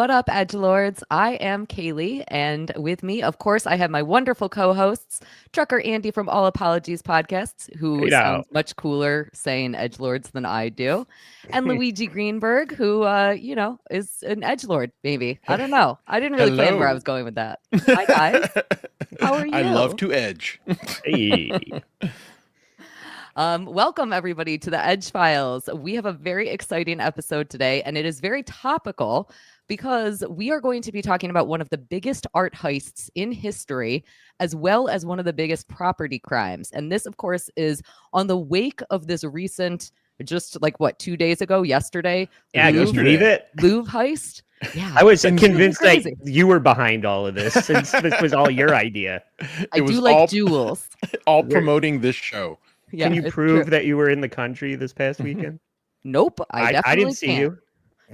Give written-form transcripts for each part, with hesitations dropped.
What up, edgelords? I am Cayley, and with me, of course, I have my wonderful co-hosts, Trucker Andy from All Apologies Podcasts, who Hey now. sounds much cooler saying edgelords than I do, and Luigi Greenberg, who, is an edgelord, maybe. I don't know. I didn't really plan where I was Hello. going with that. Hi, guys. How are I love you? to edge. Hey. Welcome, everybody, to the Edge Files. We have a very exciting episode today, and it is very topical because we are going to be talking about one of the biggest art heists in history, as well as one of the biggest property crimes. And this, of course, is on the wake of this recent, just like what, 2 days ago, yesterday, Yeah, can you believe it? Louvre heist. Yeah, I was And- convinced that crazy. you were behind all of this since this was all your idea. I do like jewels. all promoting this show. Yeah, Can you it's prove true. that you were in the country this past weekend? Nope, I definitely didn't see can't. you.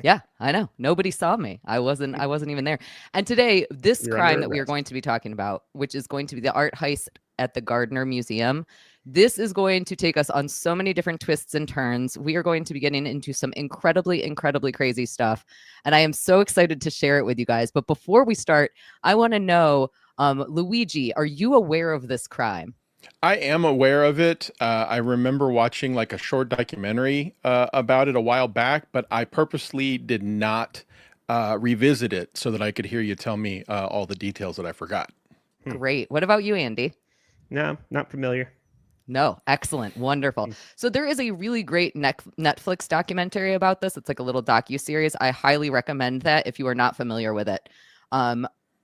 Yeah, I know. Nobody saw me. I wasn't even there. And today, this You're crime under that we are arrest. going to be talking about, which is going to be the art heist at the Gardner Museum, this is going to take us on so many different twists and turns. We are going to be getting into some incredibly, incredibly crazy stuff. And I am so excited to share it with you guys. But before we start, I want to know, Luigi, are you aware of this crime? I am aware of it. I remember watching like a short documentary about it a while back, but I purposely did not revisit it so that I could hear you tell me all the details that I forgot. Great. What about you, Andy? No, not familiar. No, excellent, wonderful. So there is a really great Netflix documentary about this. It's like a little docu-series. I highly recommend that if you are not familiar with it.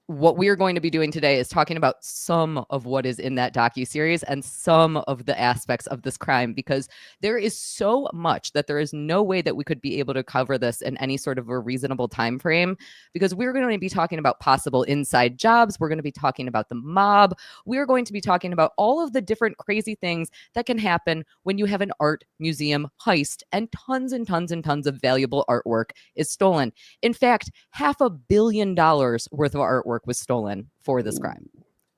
What we are going to be doing today is talking about some of what is in that docu-series and some of the aspects of this crime, because there is so much that there is no way that we could be able to cover this in any sort of a reasonable time frame, because we're going to be talking about possible inside jobs. We're going to be talking about the mob. We're going to be talking about all of the different crazy things that can happen when you have an art museum heist and tons and tons and tons of valuable artwork is stolen. In fact, $500 million worth of artwork was stolen for this crime.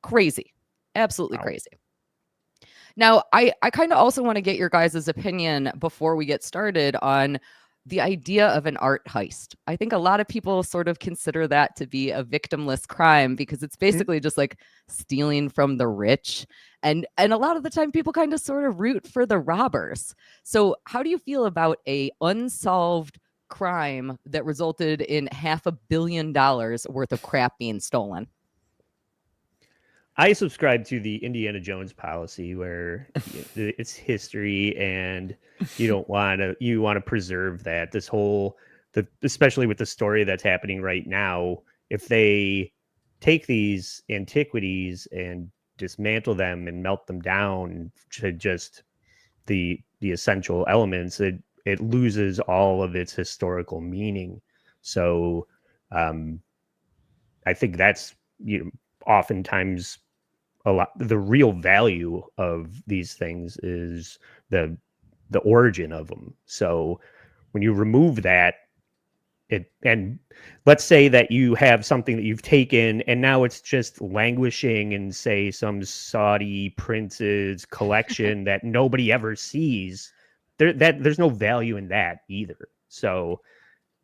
Crazy. Absolutely Wow. crazy. Now, I kind of also want to get your guys' opinion before we get started on the idea of an art heist. I think a lot of people sort of consider that to be a victimless crime because it's basically just like stealing from the rich. And a lot of the time people kind of sort of root for the robbers. So how do you feel about a unsolved crime that resulted in $500 million worth of crap being stolen? I subscribe to the Indiana Jones policy where it's history and you want to preserve that. Especially with the story that's happening right now, if they take these antiquities and dismantle them and melt them down to just the essential elements, it loses all of its historical meaning. So I think that's oftentimes a lot. The real value of these things is the origin of them. So when you remove that, and let's say that you have something that you've taken and now it's just languishing in, say, some Saudi prince's collection that nobody ever sees, there's no value in that either. So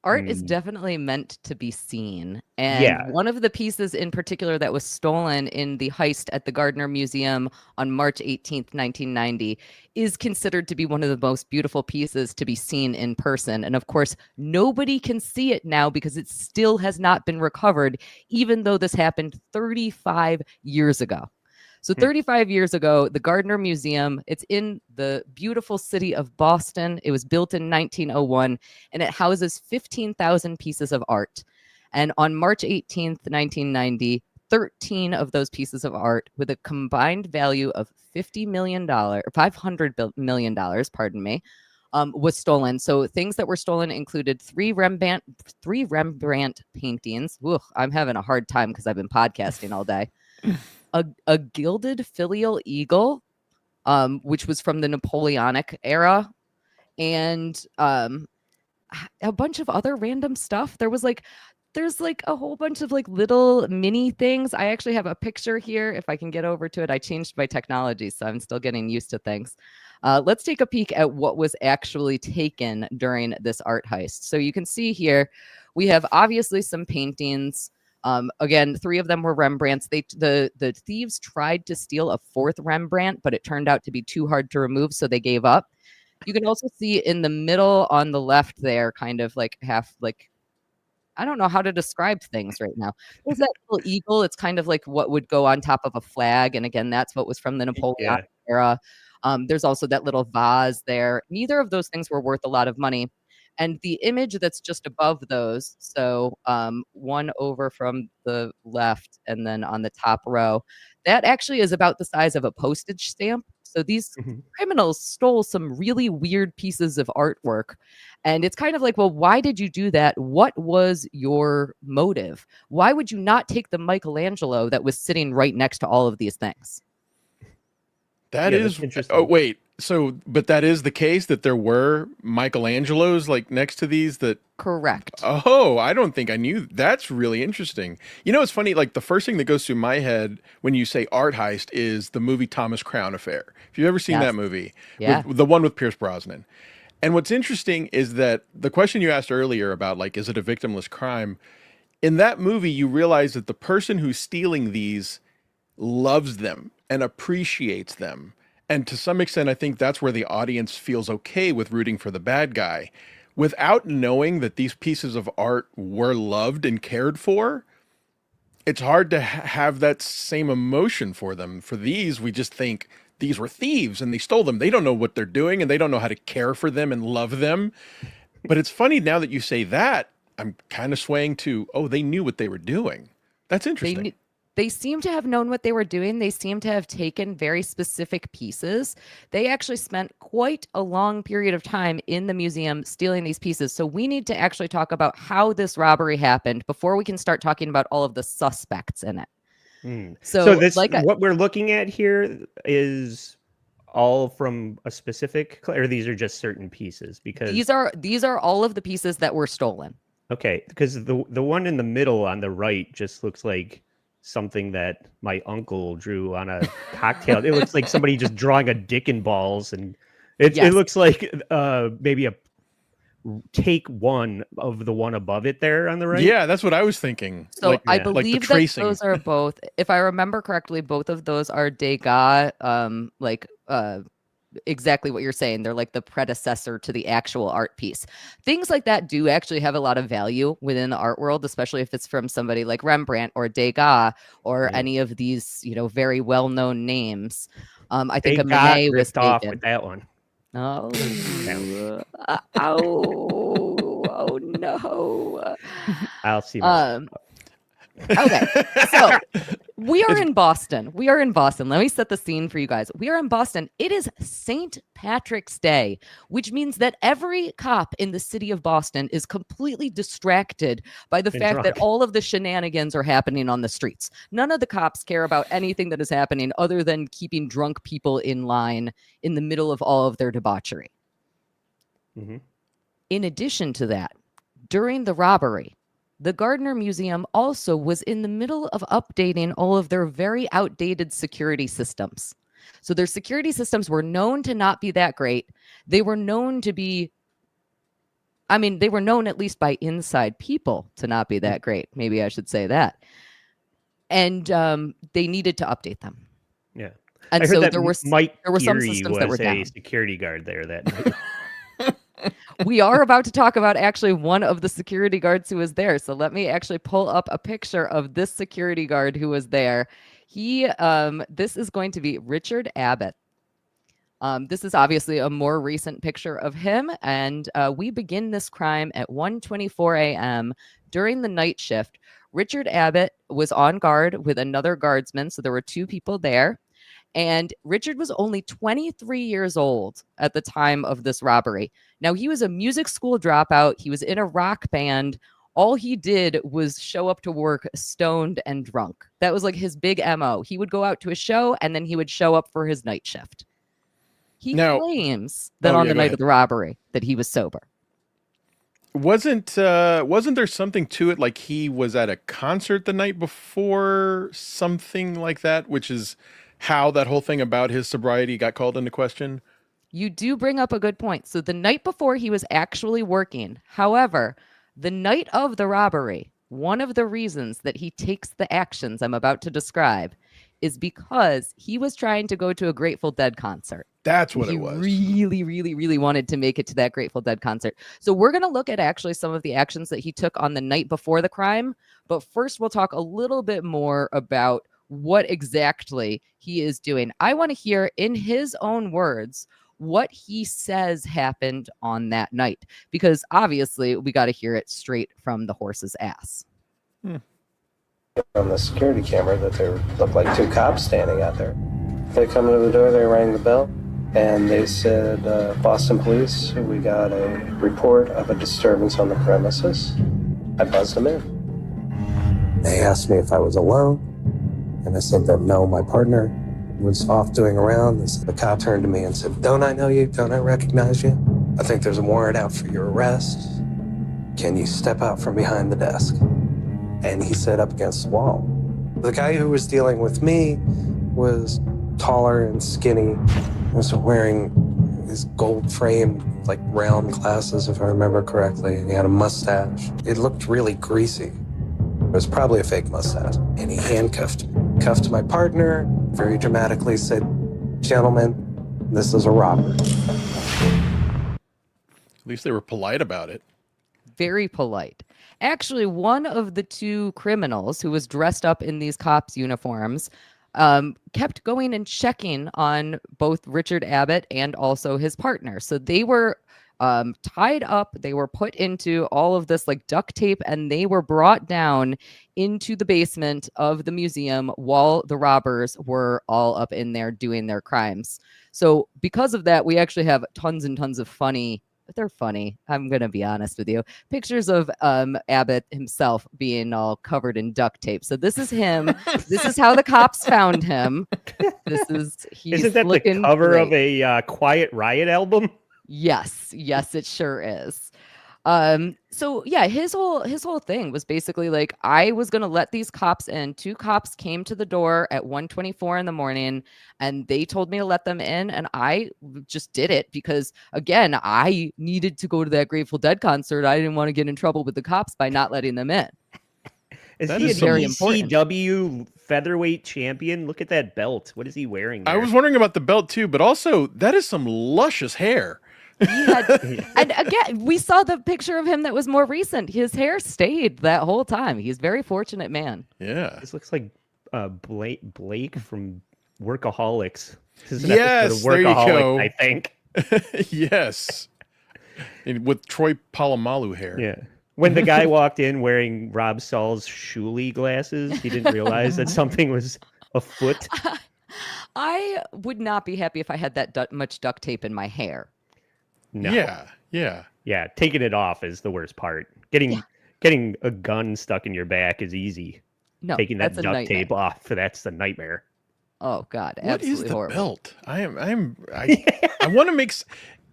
art is definitely meant to be seen. And Yeah. one of the pieces in particular that was stolen in the heist at the Gardner Museum on March 18th, 1990, is considered to be one of the most beautiful pieces to be seen in person. And of course, nobody can see it now because it still has not been recovered, even though this happened 35 years ago. So 35 years ago, the Gardner Museum, it's in the beautiful city of Boston. It was built in 1901, and it houses 15,000 pieces of art. And on March 18th, 1990, 13 of those pieces of art with a combined value of $500 million, pardon me, was stolen. So things that were stolen included three Rembrandt paintings. Ooh, I'm having a hard time because I've been podcasting all day. A gilded filial eagle, which was from the Napoleonic era, and a bunch of other random stuff. There's like a whole bunch of like little mini things. I actually have a picture here. If I can get over to it, I changed my technology, so I'm still getting used to things. Let's take a peek at what was actually taken during this art heist. So you can see here, We have obviously some paintings. Again, 3 of them were Rembrandts. The thieves tried to steal a 4th Rembrandt, but it turned out to be too hard to remove, so they gave up. You can also see in the middle on the left there, kind of like half like, I don't know how to describe things right now. There's that little eagle. It's kind of like what would go on top of a flag. And again, that's what was from the Napoleonic era. There's also that little vase there. Neither of those things were worth a lot of money. And the image that's just above those, so one over from the left and then on the top row, that actually is about the size of a postage stamp. So these criminals stole some really weird pieces of artwork. And it's kind of like, well, why did you do that? What was your motive? Why would you not take the Michelangelo that was sitting right next to all of these things? That is interesting. Oh, wait. So, but that is the case that there were Michelangelos like next to these that. Correct. Oh, I don't think I knew. That's really interesting. You know, it's funny. Like the first thing that goes through my head when you say art heist is the movie Thomas Crown Affair. If you've ever seen that movie, the one with Pierce Brosnan. And what's interesting is that the question you asked earlier about like, is it a victimless crime? In that movie, you realize that the person who's stealing these loves them and appreciates them. And to some extent, I think that's where the audience feels okay with rooting for the bad guy. Without knowing that these pieces of art were loved and cared for, it's hard to have that same emotion for them. For these, we just think these were thieves and they stole them. They don't know what they're doing and they don't know how to care for them and love them. But it's funny now that you say that, I'm kind of swaying to, oh, they knew what they were doing. That's interesting. They seem to have known what they were doing. They seem to have taken very specific pieces. They actually spent quite a long period of time in the museum stealing these pieces. So we need to actually talk about how this robbery happened before we can start talking about all of the suspects in it. So this, like what we're looking at here is all from a specific, or these are just certain pieces? Because these are all of the pieces that were stolen. Okay, because the one in the middle on the right just looks like something that my uncle drew on a cocktail. It looks like somebody just drawing a dick and balls, and it looks like maybe a take one of the one above it there on the right. Yeah, that's what I was thinking. So like, I believe that those are both, if I remember correctly, both of those are Degas, exactly what you're saying. They're like the predecessor to the actual art piece. Things like that do actually have a lot of value within the art world, especially if it's from somebody like Rembrandt or Degas or any of these, very well-known names. I think a Monet was taken off with that one. Oh, oh no! I'll see. Okay, so we are in Boston. Let me set the scene for you guys. We are in Boston. It is St. Patrick's Day, which means that every cop in the city of Boston is completely distracted by the fact that all of the shenanigans are happening on the streets. None of the cops care about anything that is happening other than keeping drunk people in line in the middle of all of their debauchery. Mm-hmm. In addition to that, during the robbery, the Gardner Museum also was in the middle of updating all of their very outdated security systems. So their security systems were known to not be that great. They were known to be, they were known at least by inside people to not be that great. Maybe I should say that. And they needed to update them. Yeah. And so there were some systems that were down. A security guard there that night. We are about to talk about actually one of the security guards who was there. So let me actually pull up a picture of this security guard who was there. This is going to be Richard Abbott. This is obviously a more recent picture of him. And we begin this crime at 1:24 a.m. during the night shift. Richard Abbott was on guard with another guardsman. So there were 2 people there. And Richard was only 23 years old at the time of this robbery. Now, he was a music school dropout. He was in a rock band. All he did was show up to work stoned and drunk. That was like his big MO. He would go out to a show and then he would show up for his night shift. He claims that on the night of the robbery that he was sober. Wasn't there something to it? Like he was at a concert the night before, something like that, which is how that whole thing about his sobriety got called into question? You do bring up a good point. So the night before he was actually working. However, The night of the robbery, one of the reasons that he takes the actions I'm about to describe is because he was trying to go to a Grateful Dead concert. That's what He it was. really, really, really wanted to make it to that Grateful Dead concert. So we're going to look at actually some of the actions that he took on the night before the crime. But first, we'll talk a little bit more about what exactly he is doing. I want to hear in his own words what he says happened on that night, because obviously we got to hear it straight from the horse's ass. On the security camera that there looked like two cops standing out there. They come to the door, they rang the bell, and they said, Boston Police, we got a report of a disturbance on the premises. I buzzed them in. They asked me if I was alone, and I said that no, my partner was off doing a round. The cop turned to me and said, don't I know you? Don't I recognize you? I think there's a warrant out for your arrest. Can you step out from behind the desk? And he sat up against the wall. The guy who was dealing with me was taller and skinny. He was wearing these gold framed, like round glasses, if I remember correctly. And he had a mustache. It looked really greasy. It was probably a fake mustache. And he handcuffed me. Cuffed my partner, very dramatically said, gentlemen, this is a robbery. At least they were polite about it. Very polite. Actually, one of the two criminals who was dressed up in these cops' uniforms kept going and checking on both Richard Abbott and also his partner. So they were tied up, they were put into all of this like duct tape, and they were brought down into the basement of the museum while the robbers were all up in there doing their crimes. So because of that, we actually have tons and tons of funny, they're funny, I'm going to be honest with you, pictures of Abbott himself being all covered in duct tape. So this is him. This is how the cops found him. Isn't that the cover of a Quiet Riot album? Yes, it sure is. So yeah, his whole thing was basically like, I was gonna let these cops in. Two cops came to the door at 1:24 in the morning, and they told me to let them in, and I just did it because, again, I needed to go to that Grateful Dead concert. I didn't want to get in trouble with the cops by not letting them in. Is he a ECW featherweight champion? Look at that belt. What is he wearing there? I was wondering about the belt too, but also that is some luscious hair. And again, we saw the picture of him that was more recent. His hair stayed that whole time. He's a very fortunate man. Yeah. This looks like Blake from Workaholics. Yes, there you go. I think. Yes. With Troy Polamalu hair. Yeah. When the guy walked in wearing Rob Saul's Shuley glasses, he didn't realize that something was afoot. I would not be happy if I had that much duct tape in my hair. No. Yeah. Taking it off is the worst part. Getting a gun stuck in your back is easy. No, taking that duct tape off, that's the nightmare. Oh God, what is the horrible. belt? I want to make.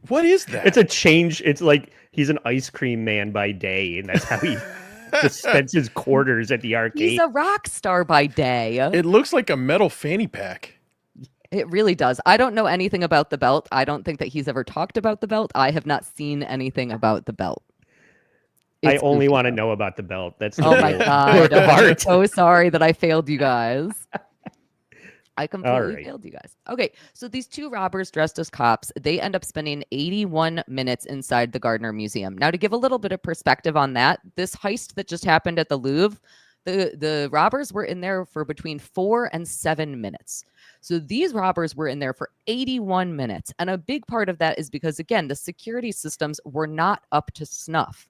What is that? It's a change. It's like he's an ice cream man by day, and that's how he dispenses quarters at the arcade. He's a rock star by day. It looks like a metal fanny pack. It really does. I don't know anything about the belt. I don't think that he's ever talked about the belt. I have not seen anything about the belt. I only want to know about the belt. That's oh my God. I'm so sorry that I failed you guys. I completely failed you guys. Okay, so these two robbers dressed as cops, they end up spending 81 minutes inside the Gardner Museum. Now, to give a little bit of perspective on that, this heist that just happened at the Louvre, the robbers were in there for between 4 and 7 minutes. So these robbers were in there for 81 minutes. And a big part of that is because, again, the security systems were not up to snuff.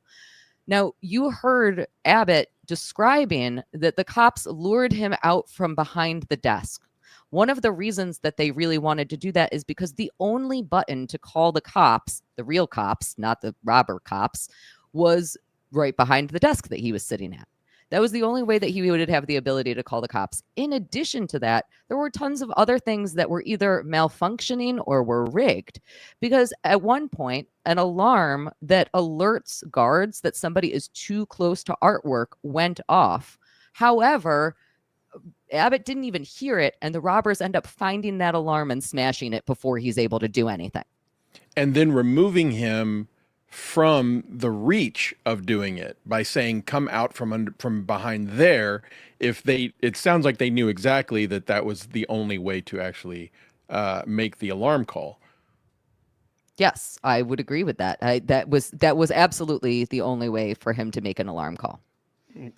Now, you heard Abbott describing that the cops lured him out from behind the desk. One of the reasons that they really wanted to do that is because the only button to call the cops, the real cops, not the robber cops, was right behind the desk that he was sitting at. That was the only way that he would have the ability to call the cops. In addition to that, there were tons of other things that were either malfunctioning or were rigged. Because at one point, an alarm that alerts guards that somebody is too close to artwork went off. However, Abbott didn't even hear it, and the robbers end up finding that alarm and smashing it before he's able to do anything. And then removing him from the reach of doing it by saying, come out from behind there. It sounds like they knew exactly that was the only way to actually make the alarm call. Yes, I would agree with that. That was absolutely the only way for him to make an alarm call.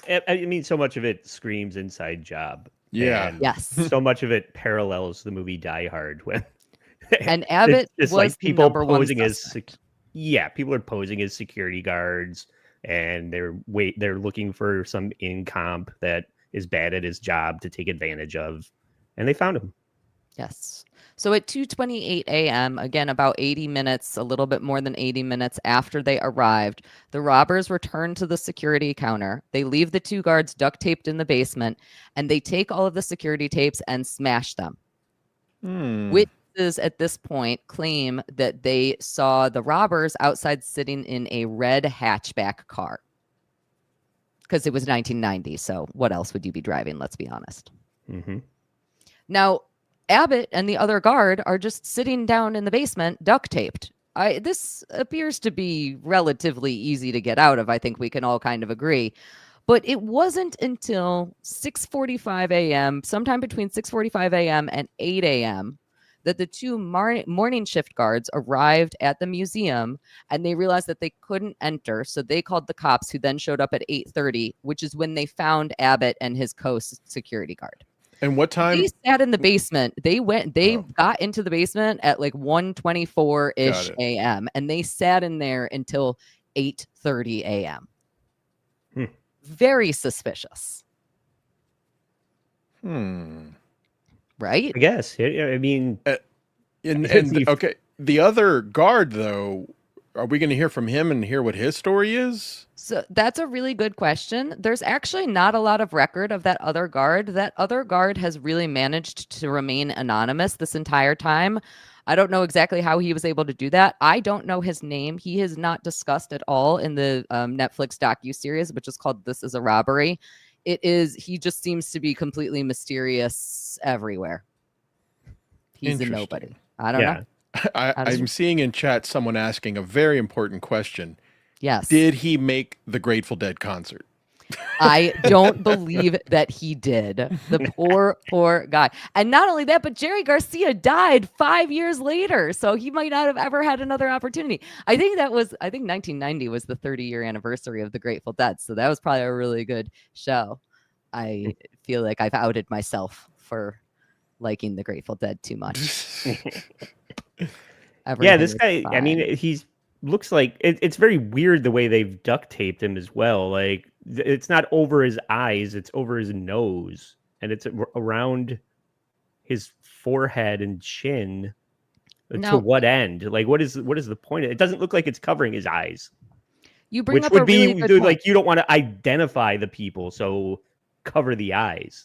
I mean, so much of it screams inside job. Yeah. And Yes. so much of it parallels the movie Die Hard when And Abbott it's was like the people number one posing as suspect. people are posing as security guards, and they're looking for some incomp that is bad at his job to take advantage of, and they found him. Yes. So at 2:28 a.m., again, about 80 minutes, a little bit more than 80 minutes after they arrived, the robbers return to the security counter. They leave the two guards duct taped in the basement, and they take all of the security tapes and smash them. Witnesses at this point claim that they saw the robbers outside sitting in a red hatchback car. Because it was 1990, so what else would you be driving? Let's be honest. Mm-hmm. Now, Abbott and the other guard are just sitting down in the basement, duct taped. This appears to be relatively easy to get out of. I think we can all kind of agree. But it wasn't until 6:45 a.m., sometime between 6:45 a.m. and 8 a.m., that the two morning shift guards arrived at the museum, and they realized that they couldn't enter. So they called the cops, who then showed up at 8:30, which is when they found Abbott and his co-security guard. And what time? They sat in the basement. They got into the basement at like 1:24-ish a.m. and they sat in there until 8:30 a.m. Very suspicious. Right? I guess. I mean, okay. The other guard, though, are we going to hear from him and hear what his story is? So that's a really good question. There's actually not a lot of record of that other guard. That other guard has really managed to remain anonymous this entire time. I don't know exactly how he was able to do that. I don't know his name. He is not discussed at all in the Netflix docuseries, which is called This Is a Robbery. He just seems to be completely mysterious everywhere. He's a nobody. I don't know. I'm seeing in chat someone asking a very important question. Yes. Did he make the Grateful Dead concert? I don't believe that he did. The poor guy. And not only that, but Jerry Garcia died 5 years later. So he might not have ever had another opportunity. I think 1990 was the 30-year anniversary of the Grateful Dead. So that was probably a really good show. I feel like I've outed myself for liking the Grateful Dead too much. Yeah, this guy, fine. I mean, he's looks like it's very weird the way they've duct taped him as well. Like, it's not over his eyes, it's over his nose, and it's around his forehead and chin. To what end? Like, what is the point? It doesn't look like it's covering his eyes. You bring up a really good point. Like, you don't want to identify the people, so cover the eyes.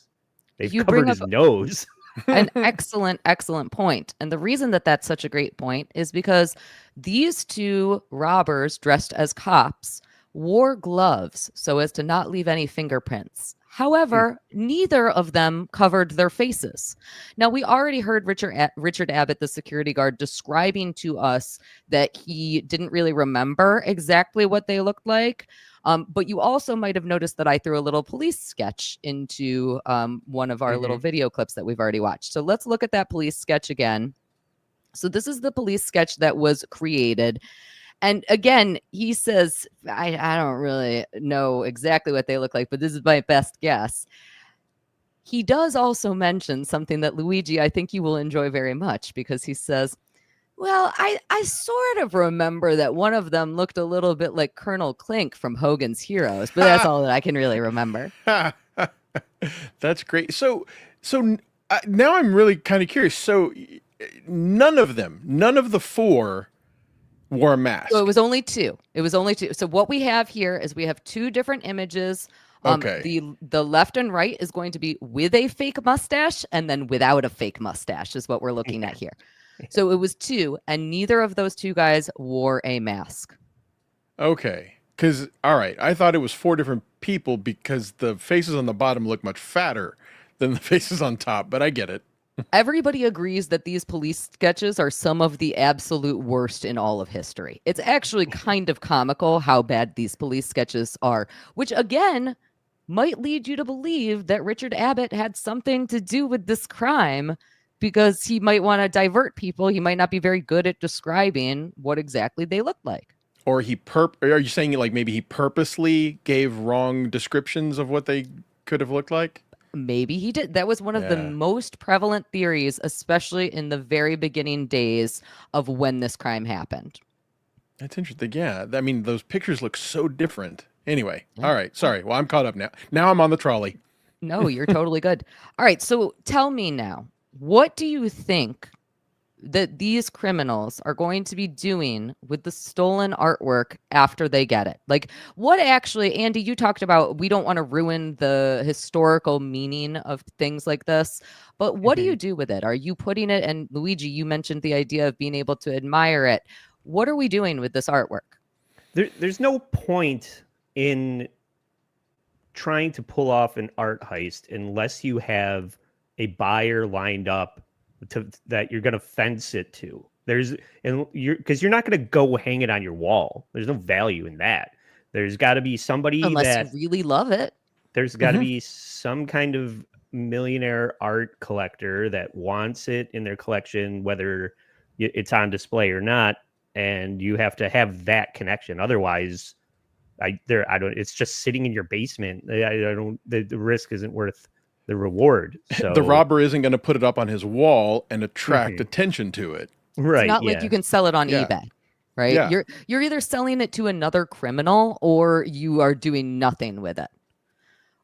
They've covered his nose. An excellent point. And the reason that that's such a great point is because these two robbers dressed as cops wore gloves so as to not leave any fingerprints. However, neither of them covered their faces. Now, we already heard Richard Abbott, the security guard, describing to us that he didn't really remember exactly what they looked like. But you also might have noticed that I threw a little police sketch into one of our little video clips that we've already watched. So let's look at that police sketch again. So this is the police sketch that was created. And again, he says, I don't really know exactly what they look like, but this is my best guess. He does also mention something that, Luigi, I think you will enjoy very much, because he says, well, I sort of remember that one of them looked a little bit like Colonel Klink from Hogan's Heroes, but that's all that I can really remember. That's great. So now I'm really kind of curious. So none of the four wore a mask. So it was only two. So what we have here is we have two different images. Okay. The left and right is going to be with a fake mustache, and then without a fake mustache is what we're looking at here. So it was two, and neither of those two guys wore a mask. Okay. All right, I thought it was four different people because the faces on the bottom look much fatter than the faces on top, but I get it. Everybody agrees that these police sketches are some of the absolute worst in all of history. It's actually kind of comical how bad these police sketches are, which again might lead you to believe that Richard Abbott had something to do with this crime because he might want to divert people. He might not be very good at describing what exactly they look like. Or are you saying like maybe he purposely gave wrong descriptions of what they could have looked like? Maybe he did. That was one of the most prevalent theories, especially in the very beginning days of when this crime happened. That's interesting. Yeah. I mean, those pictures look so different. Anyway. All right. Sorry. Well, I'm caught up now. Now I'm on the trolley. No, you're totally good. All right. So tell me now, what do you think that these criminals are going to be doing with the stolen artwork after they get it? Like, what actually, Andy, you talked about, we don't want to ruin the historical meaning of things like this, but what do you do with it? Are you putting it, and Luigi, you mentioned the idea of being able to admire it. What are we doing with this artwork? There's no point in trying to pull off an art heist unless you have a buyer lined up that you're going to fence it to. Because you're not going to go hang it on your wall. There's no value in that. There's got to be somebody unless you really love it. There's got to be some kind of millionaire art collector that wants it in their collection, whether it's on display or not, and you have to have that connection. Otherwise, it's just sitting in your basement. The risk isn't worth the reward. So the robber isn't going to put it up on his wall and attract attention to it. Right. It's not like you can sell it on eBay, right? Yeah. You're either selling it to another criminal or you are doing nothing with it.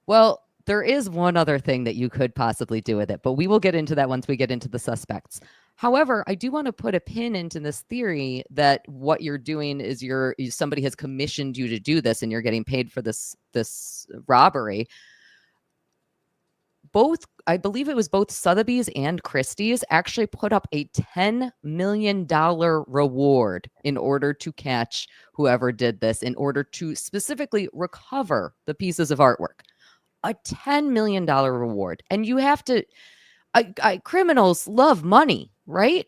Well, there is one other thing that you could possibly do with it, but we will get into that once we get into the suspects. However, I do want to put a pin into this theory that what you're doing is somebody has commissioned you to do this and you're getting paid for this robbery. I believe it was both Sotheby's and Christie's actually put up a $10 million reward in order to catch whoever did this, in order to specifically recover the pieces of artwork. A $10 million reward. And you have to, criminals love money, right?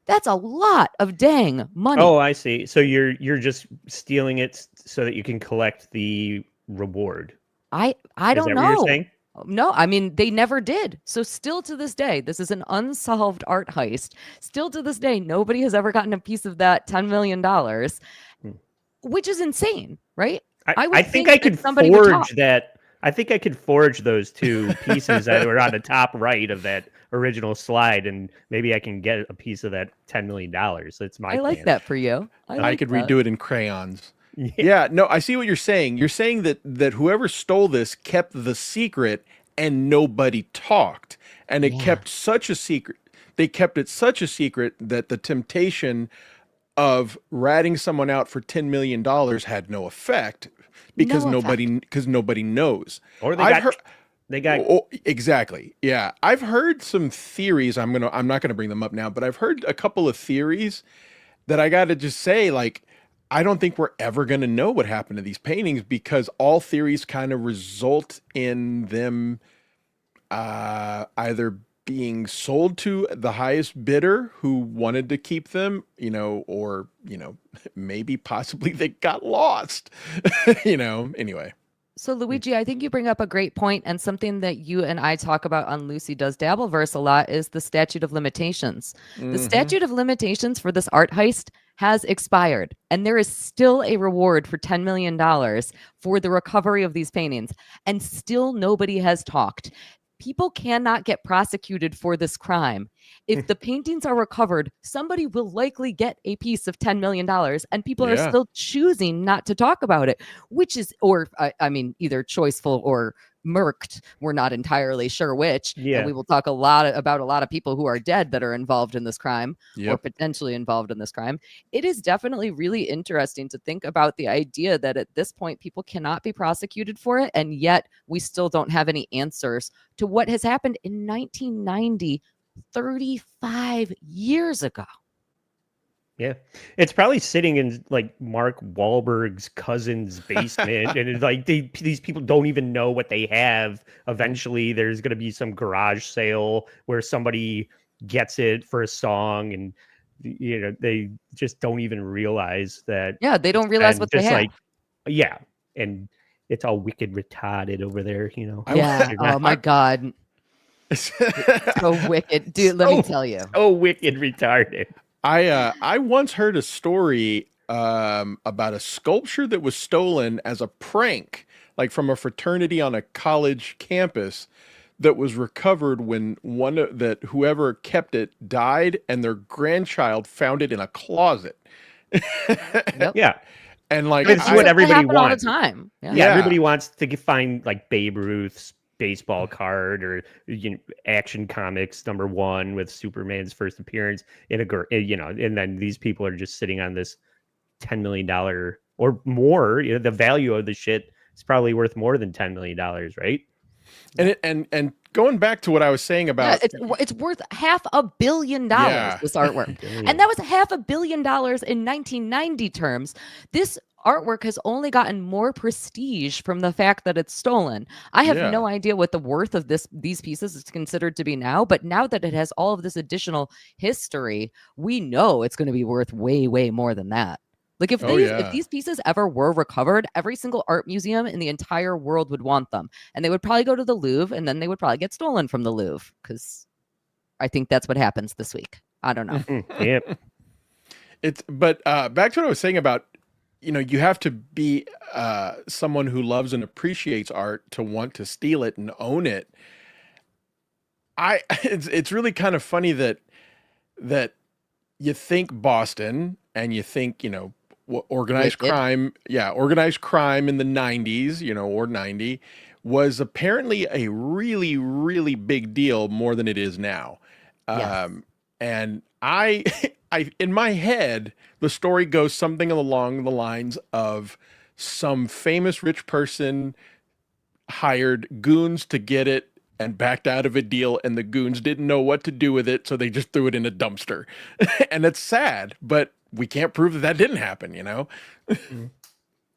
That's a lot of dang money. Oh, I see. So you're just stealing it so that you can collect the reward. I don't know. What you're saying? No, I mean, they never did. So still to this day, this is an unsolved art heist. Still to this day, nobody has ever gotten a piece of that $10 million, which is insane, right? I think I could forge that. I think I could forge those two pieces that were on the top right of that original slide, and maybe I can get a piece of that $10 million. That's my plan. like that for you. I could redo it in crayons. Yeah, no, I see what you're saying. You're saying that whoever stole this kept the secret and nobody talked. And it kept such a secret. They kept it such a secret that the temptation of ratting someone out for $10 million had no effect because nobody knows. Or exactly. Yeah. I've heard some theories. I'm not gonna bring them up now, but I've heard a couple of theories that I gotta just say, like, I don't think we're ever going to know what happened to these paintings because all theories kind of result in them either being sold to the highest bidder who wanted to keep them, or, maybe possibly they got lost, anyway. So Luigi, I think you bring up a great point, and something that you and I talk about on Lucy Does Dabbleverse a lot is the statute of limitations. The statute of limitations for this art heist has expired, and there is still a reward for $10 million for the recovery of these paintings, and still nobody has talked. People cannot get prosecuted for this crime. If the paintings are recovered, somebody will likely get a piece of $10 million, and people are still choosing not to talk about it, which is, either choiceful or murked. We're not entirely sure which. Yeah. And we will talk about a lot of people who are dead that are involved in this crime or potentially involved in this crime. It is definitely really interesting to think about the idea that at this point, people cannot be prosecuted for it. And yet we still don't have any answers to what has happened in 1990, 35 years ago. Yeah, it's probably sitting in like Mark Wahlberg's cousin's basement, and it's like these people don't even know what they have. Eventually, there's going to be some garage sale where somebody gets it for a song, and they just don't even realize that. Yeah, they don't realize what they just have. like, yeah, and it's all wicked retarded over there. Yeah. Oh my God. So wicked, dude. Let me tell you. So wicked retarded. I once heard a story about a sculpture that was stolen as a prank, like from a fraternity on a college campus, that was recovered when whoever kept it died, and their grandchild found it in a closet. Yep. Yeah. And like It's what everybody happen all the wants. time. Yeah, everybody wants to find like Babe Ruth's baseball card, or Action Comics #1 with Superman's first appearance in and then these people are just sitting on this $10 million or more. The value of the shit is probably worth more than $10 million, right? And going back to what I was saying about, it's worth $500 million. This artwork, and that was $500 million in 1990 terms. This artwork has only gotten more prestige from the fact that it's stolen. I have no idea what the worth of these pieces is considered to be now, but now that it has all of this additional history, we know it's going to be worth way, way more than that. Like if these pieces ever were recovered, every single art museum in the entire world would want them, and they would probably go to the Louvre, and then they would probably get stolen from the Louvre, because I think that's what happens this week. I don't know. Yep. But back to what I was saying about, you have to be someone who loves and appreciates art to want to steal it and own it. It's really kind of funny that you think Boston and you think, organized crime in the 90s, or 90, was apparently a really, really big deal, more than it is now. Yes. And I in my head, the story goes something along the lines of some famous rich person hired goons to get it and backed out of a deal, and the goons didn't know what to do with it, so they just threw it in a dumpster. And it's sad, but we can't prove that didn't happen,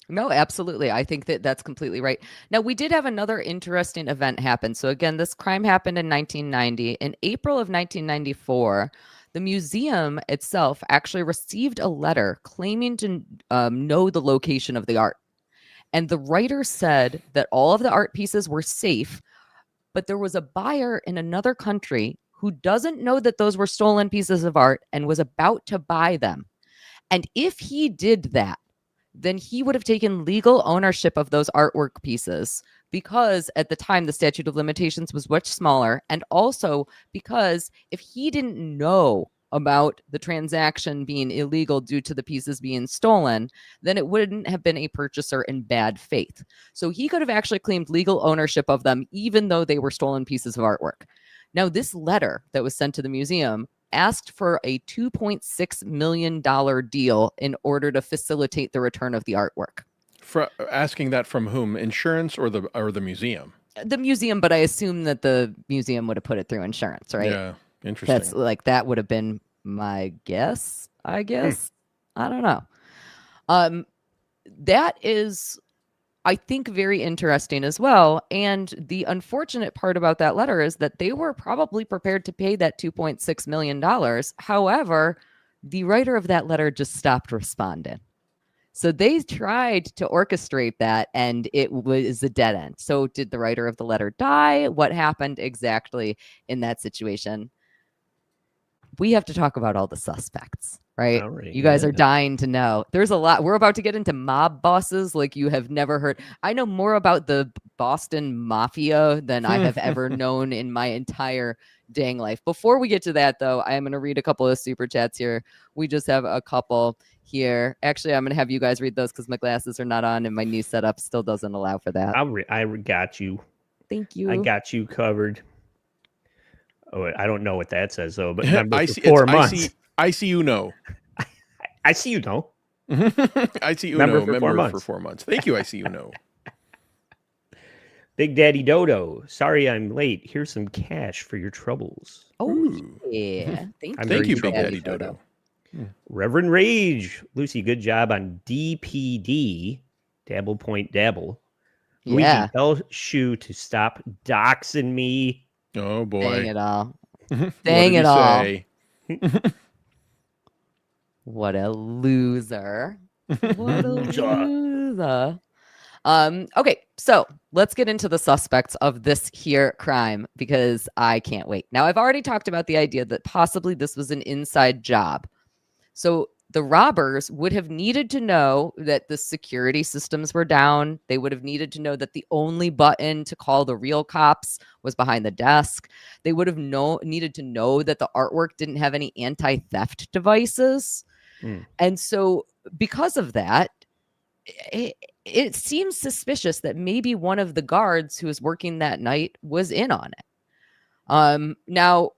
No, absolutely. I think that's completely right. Now, we did have another interesting event happen. So again, this crime happened in 1990. In April of 1994, the museum itself actually received a letter claiming to know the location of the art. And the writer said that all of the art pieces were safe, but there was a buyer in another country who doesn't know that those were stolen pieces of art and was about to buy them. And if he did that, then he would have taken legal ownership of those artwork pieces, because at the time the statute of limitations was much smaller, and also because if he didn't know about the transaction being illegal due to the pieces being stolen, then it wouldn't have been a purchaser in bad faith. So he could have actually claimed legal ownership of them, even though they were stolen pieces of artwork. Now, this letter that was sent to the museum asked for a $2.6 million deal in order to facilitate the return of the artwork. Asking that from whom? Insurance or the museum? The museum, but I assume that the museum would have put it through insurance, right? Yeah, interesting. That would have been my guess, I guess. I don't know. That is, I think, very interesting as well. And the unfortunate part about that letter is that they were probably prepared to pay that $2.6 million. However, the writer of that letter just stopped responding. So they tried to orchestrate that, and it was a dead end. So did the writer of the letter die? What happened exactly in that situation? We have to talk about all the suspects, right? You guys are dying to know. There's a lot. We're about to get into mob bosses like you have never heard. I know more about the Boston Mafia than I have ever known in my entire dang life. Before we get to that, though, I am going to read a couple of super chats here. We just have a couple here. Actually, I'm going to have you guys read those because my glasses are not on and my new setup still doesn't allow for that. I got you. Thank you. I got you covered. Oh, I don't know what that says, though, but I see, 4 months. I see you know. I see you know. I see you Member know. for Member 4 months. for 4 months. Thank you. I see you know. Big Daddy Dodo. Sorry I'm late. Here's some cash for your troubles. Oh, yeah. Thank you, Big Daddy Dodo. Reverend Rage. Lucy, good job on DPD. Dabble Point Dabble. Yeah. Luigi, tell Shu to stop doxing me. Oh boy. Dang it all. What Dang did it he all. say? What a loser. What a loser. Okay, so let's get into the suspects of this here crime because I can't wait. Now, I've already talked about the idea that possibly this was an inside job. So the robbers would have needed to know that the security systems were down. They would have needed to know that the only button to call the real cops was behind the desk. They would have needed to know that the artwork didn't have any anti-theft devices. And so because of that, it seems suspicious that maybe one of the guards who was working that night was in on it. Now,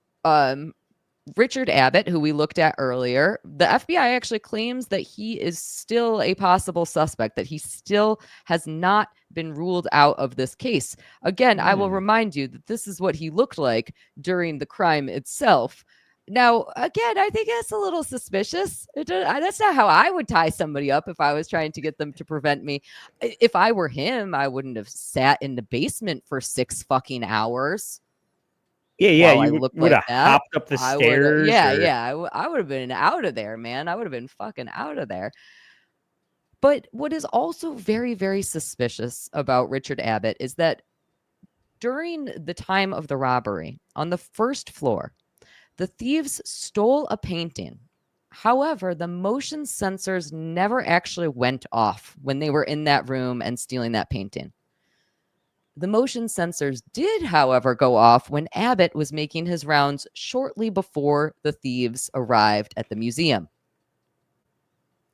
Richard Abbott, who we looked at earlier, the FBI actually claims that he is still a possible suspect, that he still has not been ruled out of this case. Again, I will remind you that this is what he looked like during the crime itself. Now, again, I think that's a little suspicious. That's not how I would tie somebody up if I was trying to get them to prevent me. If I were him, I wouldn't have sat in the basement for 6 fucking hours. Yeah, while I you looked would have like that. hopped up the stairs. I would have been out of there, man. I would have been fucking out of there. But what is also very, very suspicious about Richard Abbott is that during the time of the robbery on the first floor, the thieves stole a painting. However, the motion sensors never actually went off when they were in that room and stealing that painting. The motion sensors did, however, go off when Abbott was making his rounds shortly before the thieves arrived at the museum.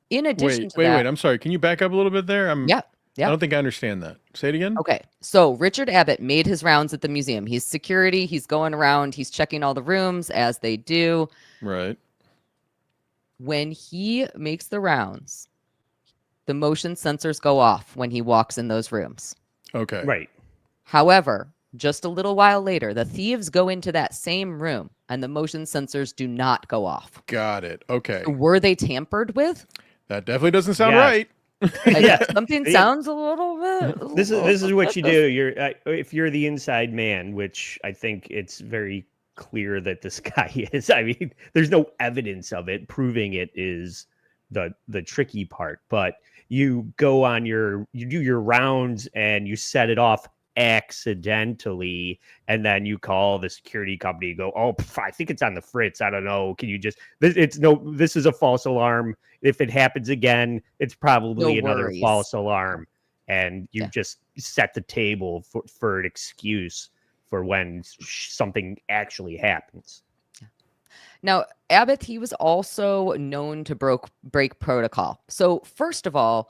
In addition to that... Wait. I'm sorry. Can you back up a little bit there? Yeah. I don't think I understand that. Say it again. Okay. So Richard Abbott made his rounds at the museum. He's security. He's going around. He's checking all the rooms as they do. Right. When he makes the rounds, the motion sensors go off when he walks in those rooms. Okay. Right. However, just a little while later, the thieves go into that same room and the motion sensors do not go off. Got it. Okay. So were they tampered with? That definitely doesn't sound Yeah. right. Something sounds a little bit. This is what you do. You're if you're the inside man, which I think it's very clear that this guy is. I mean, there's no evidence of it. Proving it is the tricky part. But you go on you do your rounds and you set it off accidentally, and then you call the security company. You go, I think it's on the fritz. I don't know. Can you just? This is a false alarm. If it happens again, it's probably another false alarm, and you just set the table for an excuse for when something actually happens. Now, Abbott, he was also known to break protocol. So first of all,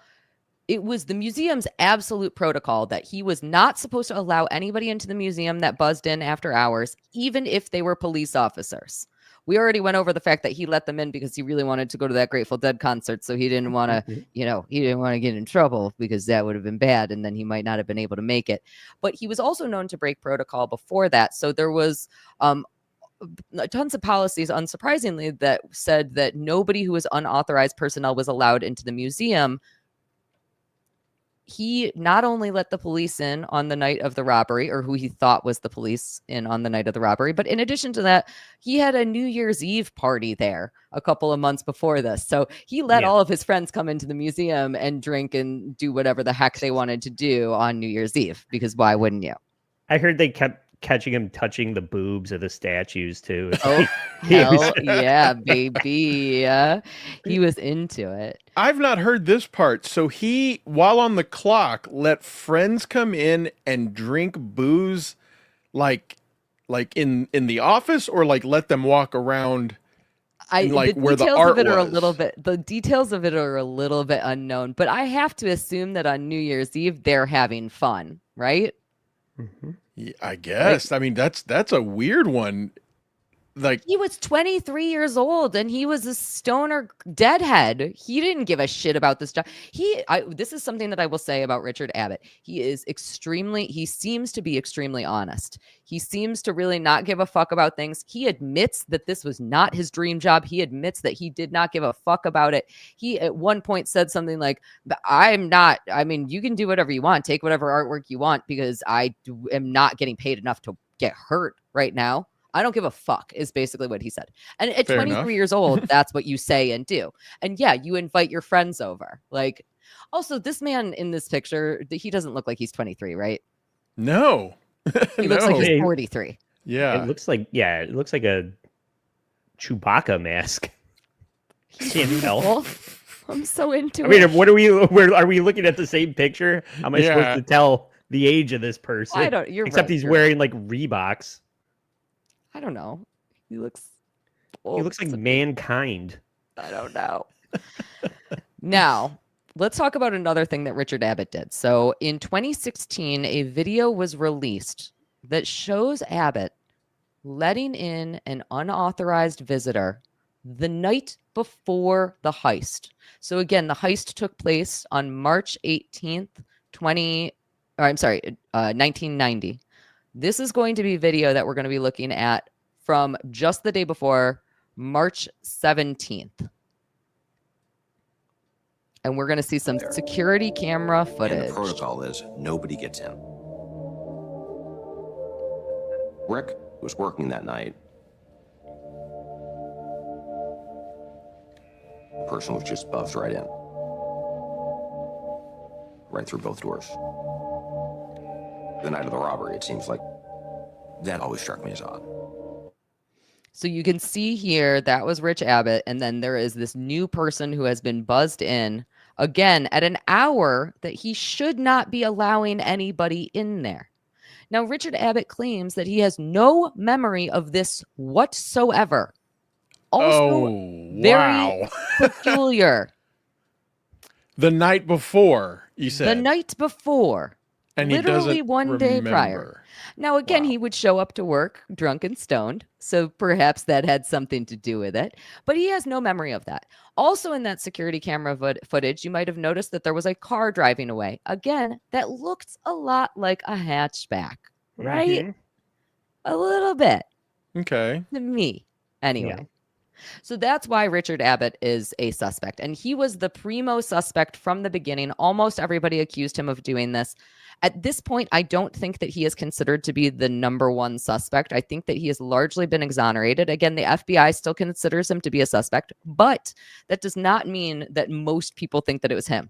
it was the museum's absolute protocol that he was not supposed to allow anybody into the museum that buzzed in after hours, even if they were police officers. We already went over the fact that he let them in because he really wanted to go to that Grateful Dead concert. So he didn't want to, he didn't want to get in trouble because that would have been bad. And then he might not have been able to make it. But he was also known to break protocol before that. So there was tons of policies, unsurprisingly, that said that nobody who was unauthorized personnel was allowed into the museum. He not only let the police in on the night of the robbery, or who he thought was the police in on the night of the robbery, but in addition to that, he had a New Year's Eve party there a couple of months before this. So he let all of his friends come into the museum and drink and do whatever the heck they wanted to do on New Year's Eve, because why wouldn't you? I heard they kept catching him touching the boobs of the statues too. Oh, hell yeah, baby. He was into it. I've not heard this part. So he, while on the clock, let friends come in and drink booze, like in the office, or like let them walk around. Where the art was. The details of it are a little bit unknown, but I have to assume that on New Year's Eve they're having fun, right? Mm-hmm. Yeah, I guess. Right. I mean, that's a weird one. like He was 23 years old and he was a stoner deadhead. He didn't give a shit about this job. This is something that I will say about Richard Abbott. He seems to be extremely honest. He seems to really not give a fuck about things. He admits that this was not his dream job. He admits that he did not give a fuck about it. He at one point said something like, you can do whatever you want, take whatever artwork you want, because I am not getting paid enough to get hurt right now. I don't give a fuck is basically what he said. And at Fair 23 enough. years old, that's what you say and do. And yeah, you invite your friends over. Like, also, this man in this picture, he doesn't look like he's 23, right? no. He looks like No. he's 43. Yeah. It looks like a Chewbacca mask. Can't tell. Well, I'm so into I mean, it. are we looking at the same picture? How am I supposed to tell the age of this person? Except he's wearing like Reeboks. I don't know. He looks He looks like mankind. I don't know. Now, let's talk about another thing that Richard Abbott did. So in 2016, a video was released that shows Abbott letting in an unauthorized visitor the night before the heist. So again, the heist took place on March 18th, 1990. This is going to be video that we're going to be looking at from just the day before, March 17th. And we're going to see some security camera footage. And the protocol is nobody gets in. Rick was working that night. The person was just buzzed right in. Right through both doors. The night of the robbery, it seems like that always struck me as odd. So you can see here, that was Rich Abbott. And then there is this new person who has been buzzed in, again, at an hour that he should not be allowing anybody in there. Now, Richard Abbott claims that he has no memory of this whatsoever. Also, very peculiar. The night before, you said. The night before. And he literally doesn't one day prior. remember. Now, again, he would show up to work drunk and stoned. So perhaps that had something to do with it. But he has no memory of that. Also in that security camera footage, you might have noticed that there was a car driving away. Again, that looked a lot like a hatchback, right? Mm-hmm. A little bit. Okay. To me, anyway. Yeah. So that's why Richard Abbott is a suspect. And he was the primo suspect from the beginning. Almost everybody accused him of doing this. At this point, I don't think that he is considered to be the number one suspect. I think that he has largely been exonerated. Again, the FBI still considers him to be a suspect, but that does not mean that most people think that it was him.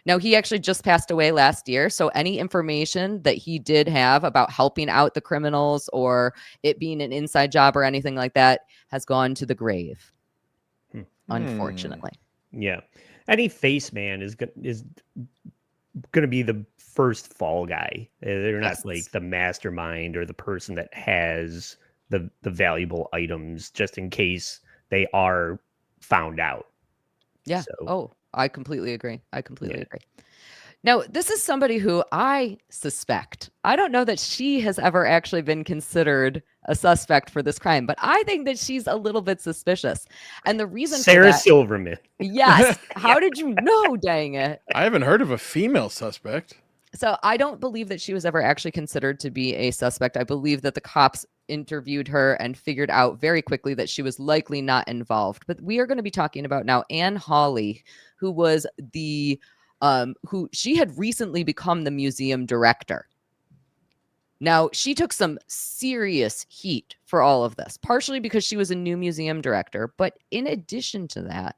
Now, he actually just passed away last year, so any information that he did have about helping out the criminals or it being an inside job or anything like that has gone to the grave, unfortunately. Yeah. Any face man is going to be the first fall guy. They're not like the mastermind or the person that has the valuable items just in case they are found out. Yeah. So. Oh, I completely agree. Agree. Now, this is somebody who I suspect. I don't know that she has ever actually been considered a suspect for this crime, but I think that she's a little bit suspicious. And the reason Sarah for that, Silverman. Yes. How did you know? Dang it. I haven't heard of a female suspect. So I don't believe that she was ever actually considered to be a suspect. I believe that the cops interviewed her and figured out very quickly that she was likely not involved. But we are going to be talking about now Anne Hawley, who was who she had recently become the museum director. Now, she took some serious heat for all of this, partially because she was a new museum director. But in addition to that,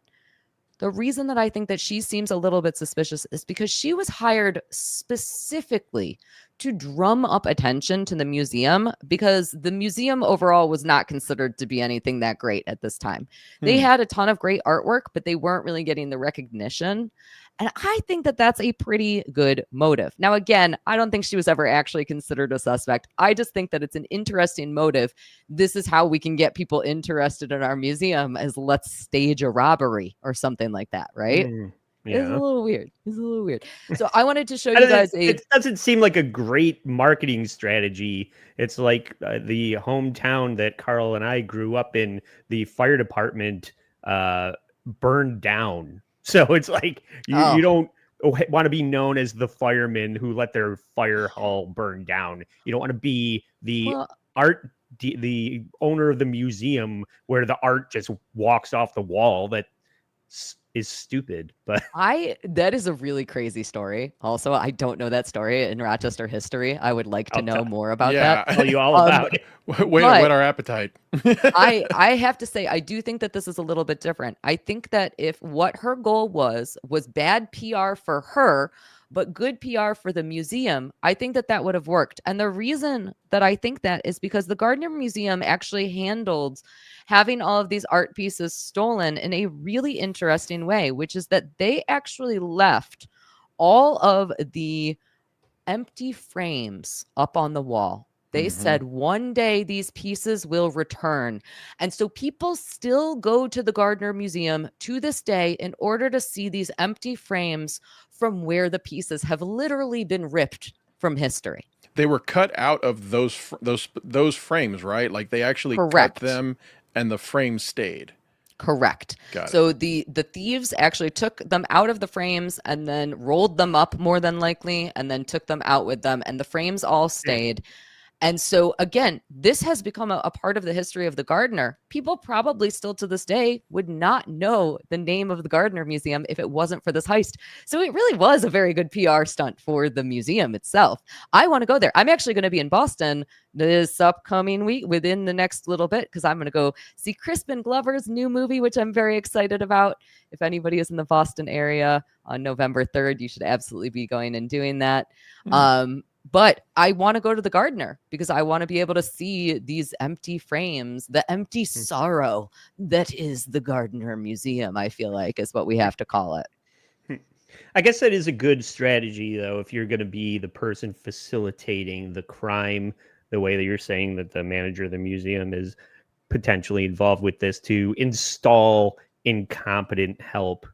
the reason that I think that she seems a little bit suspicious is because she was hired specifically to drum up attention to the museum, because the museum overall was not considered to be anything that great at this time. They had a ton of great artwork, but they weren't really getting the recognition. And I think that that's a pretty good motive. Now, again, I don't think she was ever actually considered a suspect. I just think that it's an interesting motive. This is how we can get people interested in our museum, is let's stage a robbery or something like that, right? It's a Yeah. little weird. It's a little weird. So I wanted to show I you don't- guys it doesn't seem like a great marketing strategy. It's like the hometown that Carl and I grew up in, the fire department burned down. So it's like you don't want to be known as the firemen who let their fire hall burn down. You don't want to be the art, the owner of the museum where the art just walks off the wall. That is stupid. But that is a really crazy story. Also, I don't know that story in Rochester history. I would like to know more about that. I'll tell you all about it. Way to whet our appetite. I have to say, I do think that this is a little bit different. I think that if what her goal was bad PR for her, but good PR for the museum, I think that that would have worked. And the reason that I think that is because the Gardner Museum actually handled having all of these art pieces stolen in a really interesting way, which is that they actually left all of the empty frames up on the wall. They said one day these pieces will return. And so people still go to the Gardner Museum to this day in order to see these empty frames from where the pieces have literally been ripped from history. They were cut out of those frames, right? Like they actually Correct. cut them and the frames stayed. Correct. Got it. So the thieves actually took them out of the frames and then rolled them up more than likely and then took them out with them, and the frames all stayed. And so, again, this has become a part of the history of the Gardner. People probably still to this day would not know the name of the Gardner Museum if it wasn't for this heist. So it really was a very good PR stunt for the museum itself. I want to go there. I'm actually going to be in Boston this upcoming week within the next little bit because I'm going to go see Crispin Glover's new movie, which I'm very excited about. If anybody is in the Boston area on November 3rd, you should absolutely be going and doing that. But I want to go to the Gardner because I want to be able to see these empty frames, the empty sorrow that is the Gardner Museum, I feel like is what we have to call it. I guess that is a good strategy, though, if you're going to be the person facilitating the crime, the way that you're saying that the manager of the museum is potentially involved with this, to install incompetent help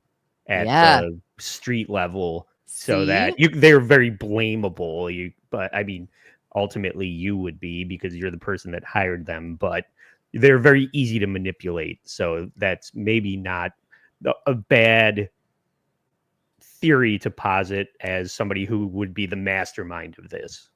at the street level. So that they're very blamable. But I mean, ultimately you would be because you're the person that hired them, but they're very easy to manipulate. So that's maybe not a bad theory to posit as somebody who would be the mastermind of this.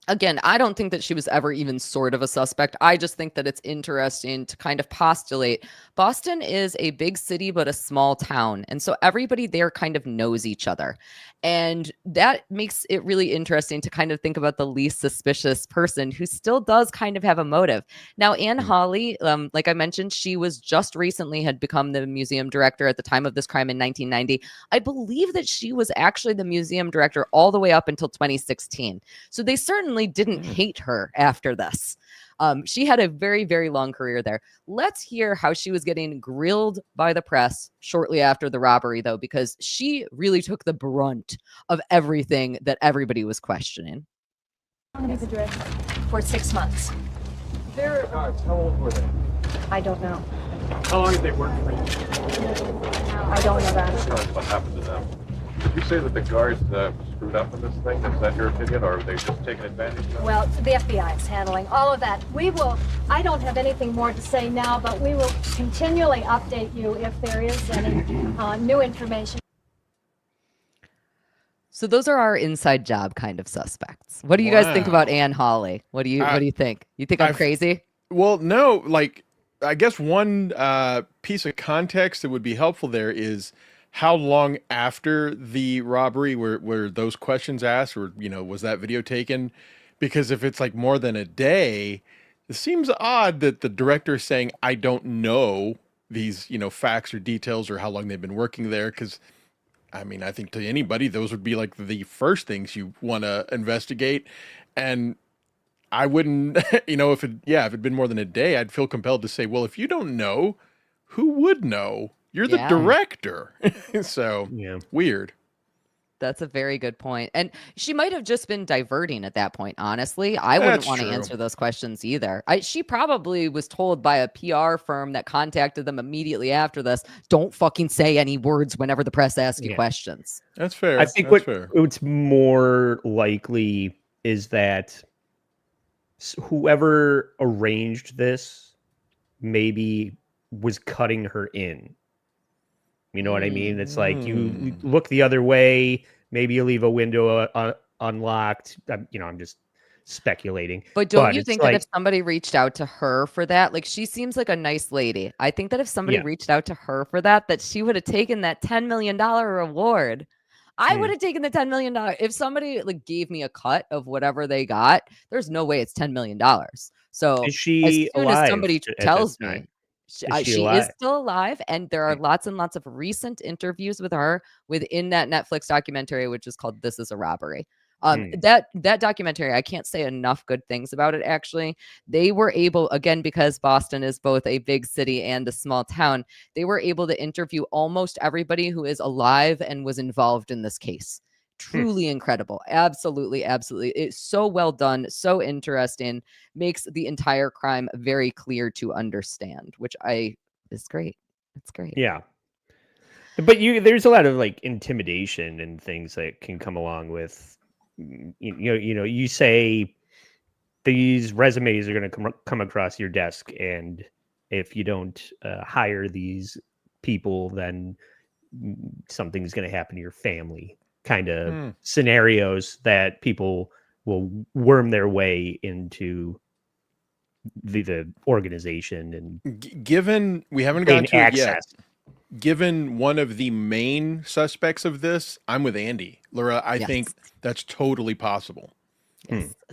Again, I don't think that she was ever even sort of a suspect. I just think that it's interesting to kind of postulate. Boston is a big city, but a small town. And so everybody there kind of knows each other. And that makes it really interesting to kind of think about the least suspicious person who still does kind of have a motive. Now, Anne Hawley, like I mentioned, she was just recently had become the museum director at the time of this crime in 1990. I believe that she was actually the museum director all the way up until 2016. So they certainly didn't hate her after this. She had a very, very long career there. Let's hear how she was getting grilled by the press shortly after the robbery, though, because she really took the brunt of everything that everybody was questioning. How long have you been dressed? For 6 months. How old were they? I don't know. How long did they work for you? I don't know that. What happened to them? Did you say that the guards screwed up in this thing? Is that your opinion, or are they just taking advantage of it? Well, the FBI is handling all of that. I don't have anything more to say now, but we will continually update you if there is any new information. So those are our inside job kind of suspects. What do you guys think about Anne Hawley? What do you think? You think I'm crazy? Well, no, like I guess one piece of context that would be helpful there is how long after the robbery were those questions asked, or was that video taken? Because if it's like more than a day, it seems odd that the director is saying, I don't know these, facts or details or how long they've been working there. Because I mean, I think to anybody, those would be like the first things you want to investigate. And I wouldn't, if it'd been more than a day, I'd feel compelled to say, well, if you don't know, who would know? You're the director. So weird. That's a very good point. And she might have just been diverting at that point, honestly. I wouldn't That's want to true. answer those questions either. She probably was told by a PR firm that contacted them immediately after this, don't fucking say any words whenever the press asks you Yeah. questions. That's fair. I think That's fair. what's more likely is that whoever arranged this maybe was cutting her in. You know what I mean? It's like you look the other way, maybe you leave a window unlocked. I'm just speculating. But don't you it's think that if like, somebody reached out to her for that, like she seems like a nice lady. I think that if somebody Yeah. reached out to her for that, that she would have taken that $10 million reward. I would have taken the $10 million. If somebody like gave me a cut of whatever they got, there's no way it's $10 million. So is as she soon as alive somebody at this tells time? me Is she she is alive? still alive, and there are Mm. lots and lots of recent interviews with her within that Netflix documentary, which is called "This Is a Robbery." That documentary, I can't say enough good things about it. Actually, they were able, again, because Boston is both a big city and a small town, they were able to interview almost everybody who is alive and was involved in this case. Truly incredible. Absolutely, absolutely. It's so well done, so interesting, makes the entire crime very clear to understand, which is great. It's great. Yeah. But there's a lot of like intimidation and things that can come along with, you say these resumes are going to come across your desk, and if you don't hire these people, then something's going to happen to your family. Kind of scenarios that people will worm their way into the organization and Given we haven't gotten gain to it yet, access. given one of the main suspects of this, I'm with Andy. Laura, I think that's totally possible.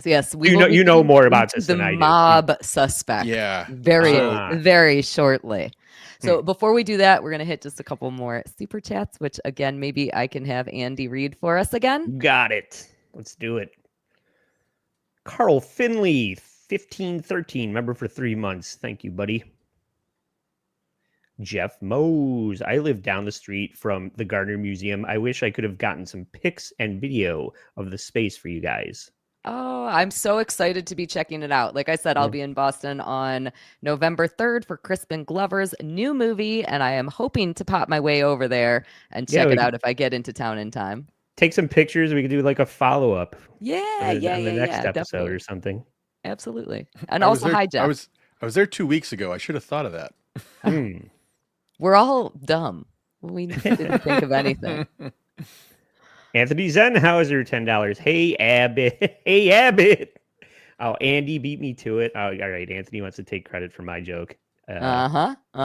Yes, we You will be know getting more about into this the than I do. mob suspect. Yeah. Very shortly. So before we do that, we're going to hit just a couple more super chats, which again, maybe I can have Andy read for us again. Got it. Let's do it. Carl Finley, 1513, member for 3 months. Thank you, buddy. Jeff Mose, I live down the street from the Gardner Museum. I wish I could have gotten some pics and video of the space for you guys. Oh, I'm so excited to be checking it out. Like I said, I'll be in Boston on November 3rd for Crispin Glover's new movie, and I am hoping to pop my way over there and check it out if I get into town in time. Take some pictures. We could do like a follow-up. On the next episode definitely. or something. Absolutely. And also, there, hi, Jeff. I was there 2 weeks ago. I should have thought of that. We're all dumb. We didn't think of anything. Anthony Zenhauser, $10. Hey, Abbott. Hey, Abbott. Oh, Andy beat me to it. Oh, all right. Anthony wants to take credit for my joke. He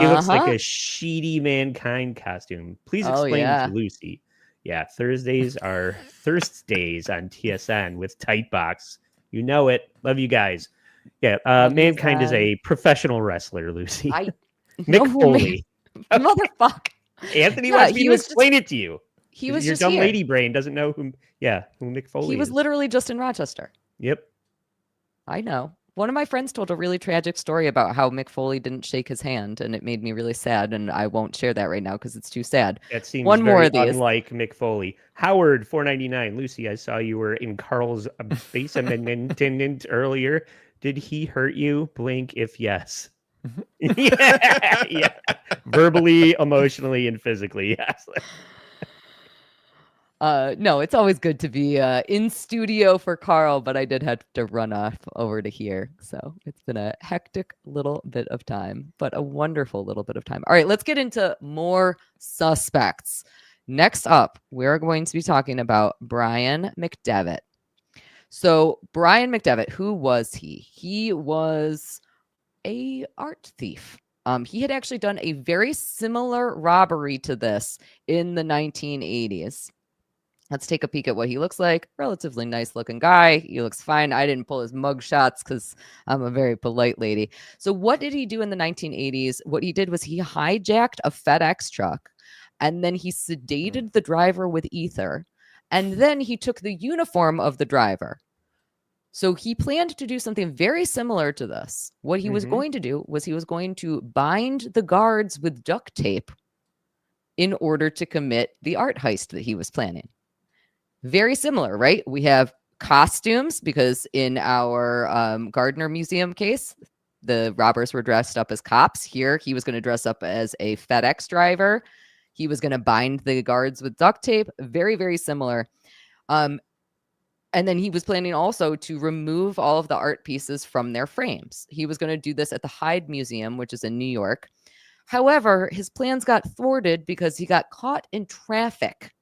looks like a sheedy mankind costume. Please explain to Lucy. Yeah, Thursdays are thirst days on TSN with Tightbox. You know it. Love you guys. Yeah, mankind is a professional wrestler, Lucy. Mick Foley. Motherfucker. Anthony wants me to explain it to you. He was Your just dumb here. lady brain doesn't know who Mick Foley is. He was literally just in Rochester. Yep. I know. One of my friends told a really tragic story about how Mick Foley didn't shake his hand, and it made me really sad, and I won't share that right now because it's too sad. That seems One more of these. unlike Mick Foley. Howard, $4.99. Lucy, I saw you were in Carl's basement earlier. Did he hurt you? Blink if yes. yeah. Verbally, emotionally, and physically, yes. No, it's always good to be in studio for Carl, but I did have to run off over to here. So it's been a hectic little bit of time, but a wonderful little bit of time. All right, let's get into more suspects. Next up, we're going to be talking about Brian McDevitt. So Brian McDevitt, who was he? He was a art thief. He had actually done a very similar robbery to this in the 1980s. Let's take a peek at what he looks like. Relatively nice looking guy. He looks fine. I didn't pull his mug shots because I'm a very polite lady. So what did he do in the 1980s? What he did was he hijacked a FedEx truck, and then he sedated the driver with ether, and then he took the uniform of the driver. So he planned to do something very similar to this. What he was going to do was he was going to bind the guards with duct tape in order to commit the art heist that he was planning. Very similar, right? We have costumes because in our Gardner Museum case, the robbers were dressed up as cops. Here, he was going to dress up as a FedEx driver. He was going to bind the guards with duct tape. Very, very similar. And then he was planning also to remove all of the art pieces from their frames. He was going to do this at the Hyde Museum, which is in New York. However, his plans got thwarted because he got caught in traffic.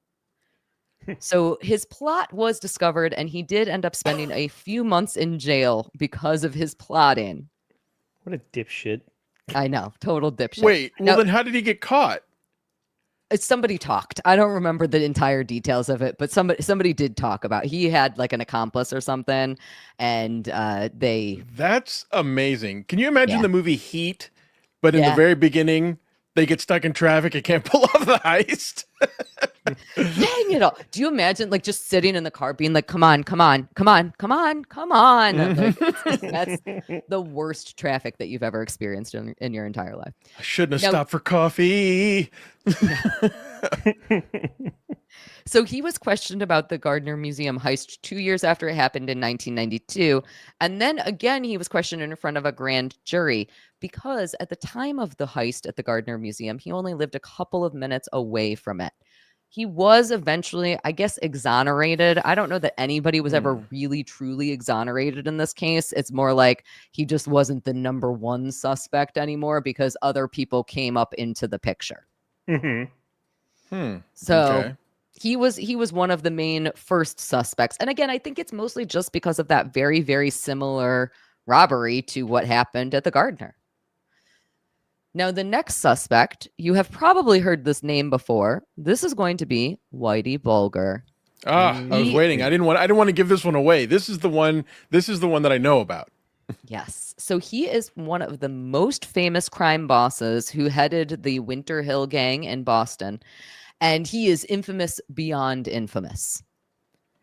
So his plot was discovered, and he did end up spending a few months in jail because of his plotting. What a dipshit. I know, total dipshit. Wait, well Now, then how did he get caught? somebody talked. I don't remember the entire details of it, but somebody did talk about. He had like an accomplice or something, and they. That's amazing. Can you imagine Yeah. the movie Heat, but in the Yeah. very beginning, they get stuck in traffic and can't pull off the heist? Dang it all. Do you imagine like just sitting in the car being like, come on, come on, come on, come on, come on. Like, that's the worst traffic that you've ever experienced in your entire life. I shouldn't have Now- stopped for coffee. So he was questioned about the Gardner Museum heist 2 years after it happened in 1992. And then again, he was questioned in front of a grand jury because at the time of the heist at the Gardner Museum, he only lived a couple of minutes away from it. He was eventually, I guess, exonerated. I don't know that anybody was ever really, truly exonerated in this case. It's more like he just wasn't the number one suspect anymore because other people came up into the picture. Mm-hmm. So Okay. he was one of the main first suspects. And again, I think it's mostly just because of that very, very similar robbery to what happened at the Gardner. Now, the next suspect, you have probably heard this name before. This is going to be Whitey Bulger. I was waiting. I didn't want to give this one away. This is the one that I know about. Yes. So he is one of the most famous crime bosses who headed the Winter Hill Gang in Boston. And he is infamous beyond infamous.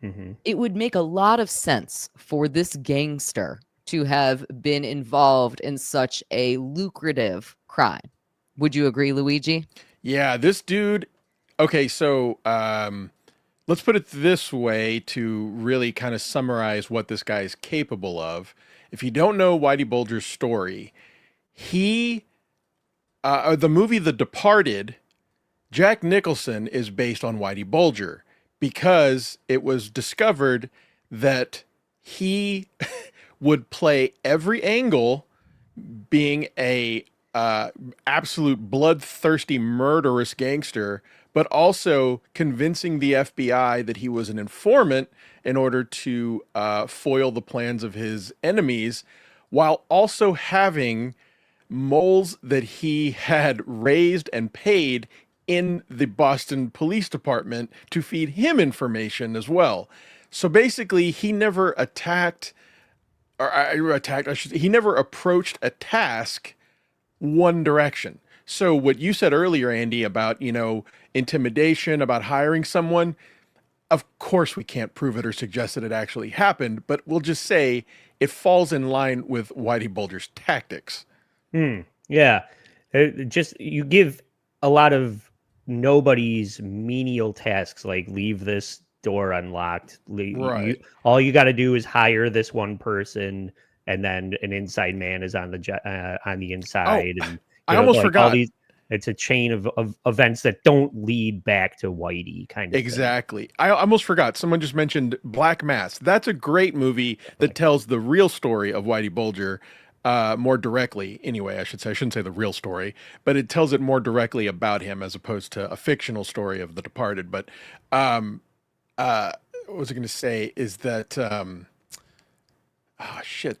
Mm-hmm. It would make a lot of sense for this gangster to have been involved in such a lucrative crime. Would you agree, Luigi? Yeah, this dude. Okay, so let's put it this way to really kind of summarize what this guy is capable of. If you don't know Whitey Bulger's story, the movie The Departed, Jack Nicholson is based on Whitey Bulger because it was discovered that he would play every angle being a absolute bloodthirsty murderous gangster, but also convincing the FBI that he was an informant in order to foil the plans of his enemies, while also having moles that he had raised and paid in the Boston Police Department to feed him information as well. So basically, he never he never approached a task one direction. So what you said earlier, Andy, about, intimidation, about hiring someone, of course we can't prove it or suggest that it actually happened, but we'll just say it falls in line with Whitey Bulger's tactics. Yeah. You give a lot of nobody's menial tasks, like leave this door unlocked. Right. All you got to do is hire this one person, and then an inside man is on the inside. And I almost forgot. It's a chain of events that don't lead back to Whitey, kind of Exactly. Thing. I almost forgot. Someone just mentioned Black Mass. That's a great movie that tells the real story of Whitey Bulger more directly. Anyway, I shouldn't say the real story, but it tells it more directly about him as opposed to a fictional story of The Departed. But what was I going to say is that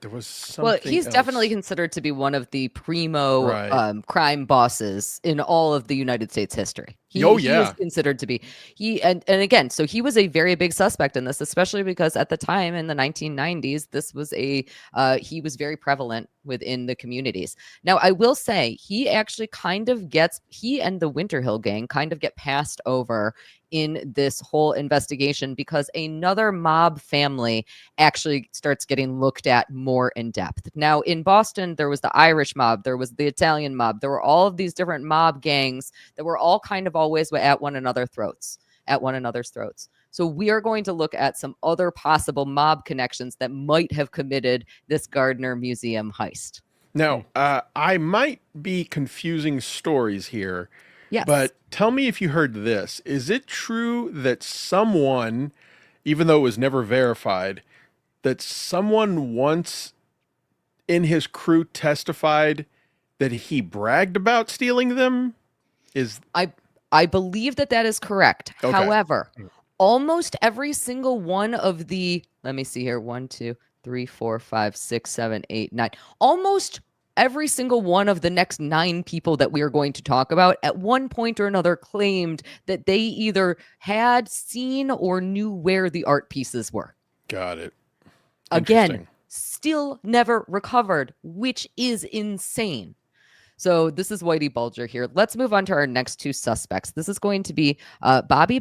there was something. Well, he's else. definitely considered to be one of the primo Right. crime bosses in all of the United States history. He is considered to be. And again, so he was a very big suspect in this, especially because at the time in the 1990s, this was he was very prevalent within the communities. Now, I will say he actually he and the Winter Hill Gang kind of get passed over in this whole investigation because another mob family actually starts getting looked at more in depth. Now, in Boston, there was the Irish mob, there was the Italian mob, there were all of these different mob gangs that were all kind of always at one another's throats. So we are going to look at some other possible mob connections that might have committed this Gardner Museum heist. Now, I might be confusing stories here, Yes. but tell me if you heard this. Is it true that someone, even though it was never verified, that someone once in his crew testified that he bragged about stealing them? I believe that is correct. Okay. However, almost every single one of the, let me see here, 1, 2, 3, 4, 5, 6, 7, 8, 9, almost every single one of the next 9 people that we are going to talk about at one point or another claimed that they either had seen or knew where the art pieces were. Got it. Again, still never recovered, which is insane. So this is Whitey Bulger here. Let's move on to our next 2 suspects. This is going to be Bobby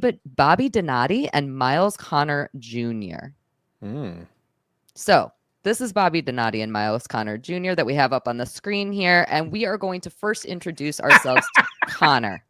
Donati and Miles Connor Jr. So this is Bobby Donati and Miles Connor Jr. that we have up on the screen here. And we are going to first introduce ourselves to Connor.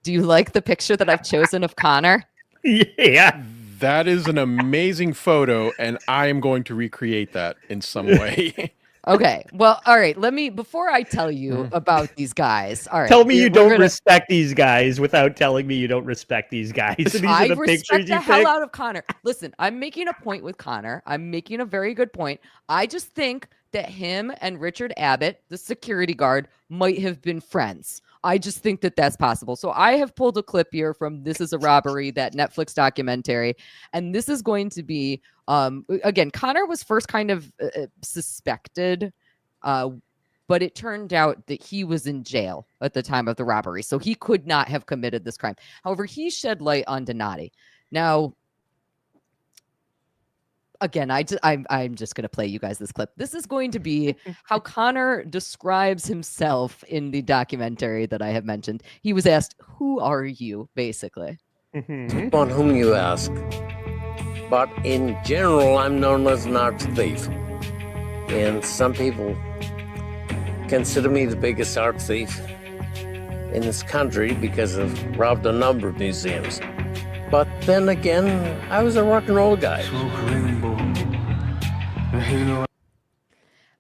Do you like the picture that I've chosen of Connor? Yeah. That is an amazing photo, and I am going to recreate that in some way. Okay. Well, all right. Before I tell you about these guys, all right. Tell me you don't respect these guys without telling me you don't respect these guys. These I are the respect pictures the you hell picked? out of Connor. Listen, I'm making a point with Connor. I'm making a very good point. I just think that him and Richard Abbott, the security guard, might have been friends. I just think that that's possible. So I have pulled a clip here from This Is a Robbery, that Netflix documentary. And this is going to be, again, Connor was first kind of suspected, but it turned out that he was in jail at the time of the robbery. So he could not have committed this crime. However, he shed light on Donati. Now, again, I'm just going to play you guys this clip. This is going to be how Connor describes himself in the documentary that I have mentioned. He was asked, "Who are you?" basically. On whom you ask. But in general, I'm known as an art thief. And some people consider me the biggest art thief in this country because I've robbed a number of museums. But then again, I was a rock and roll guy.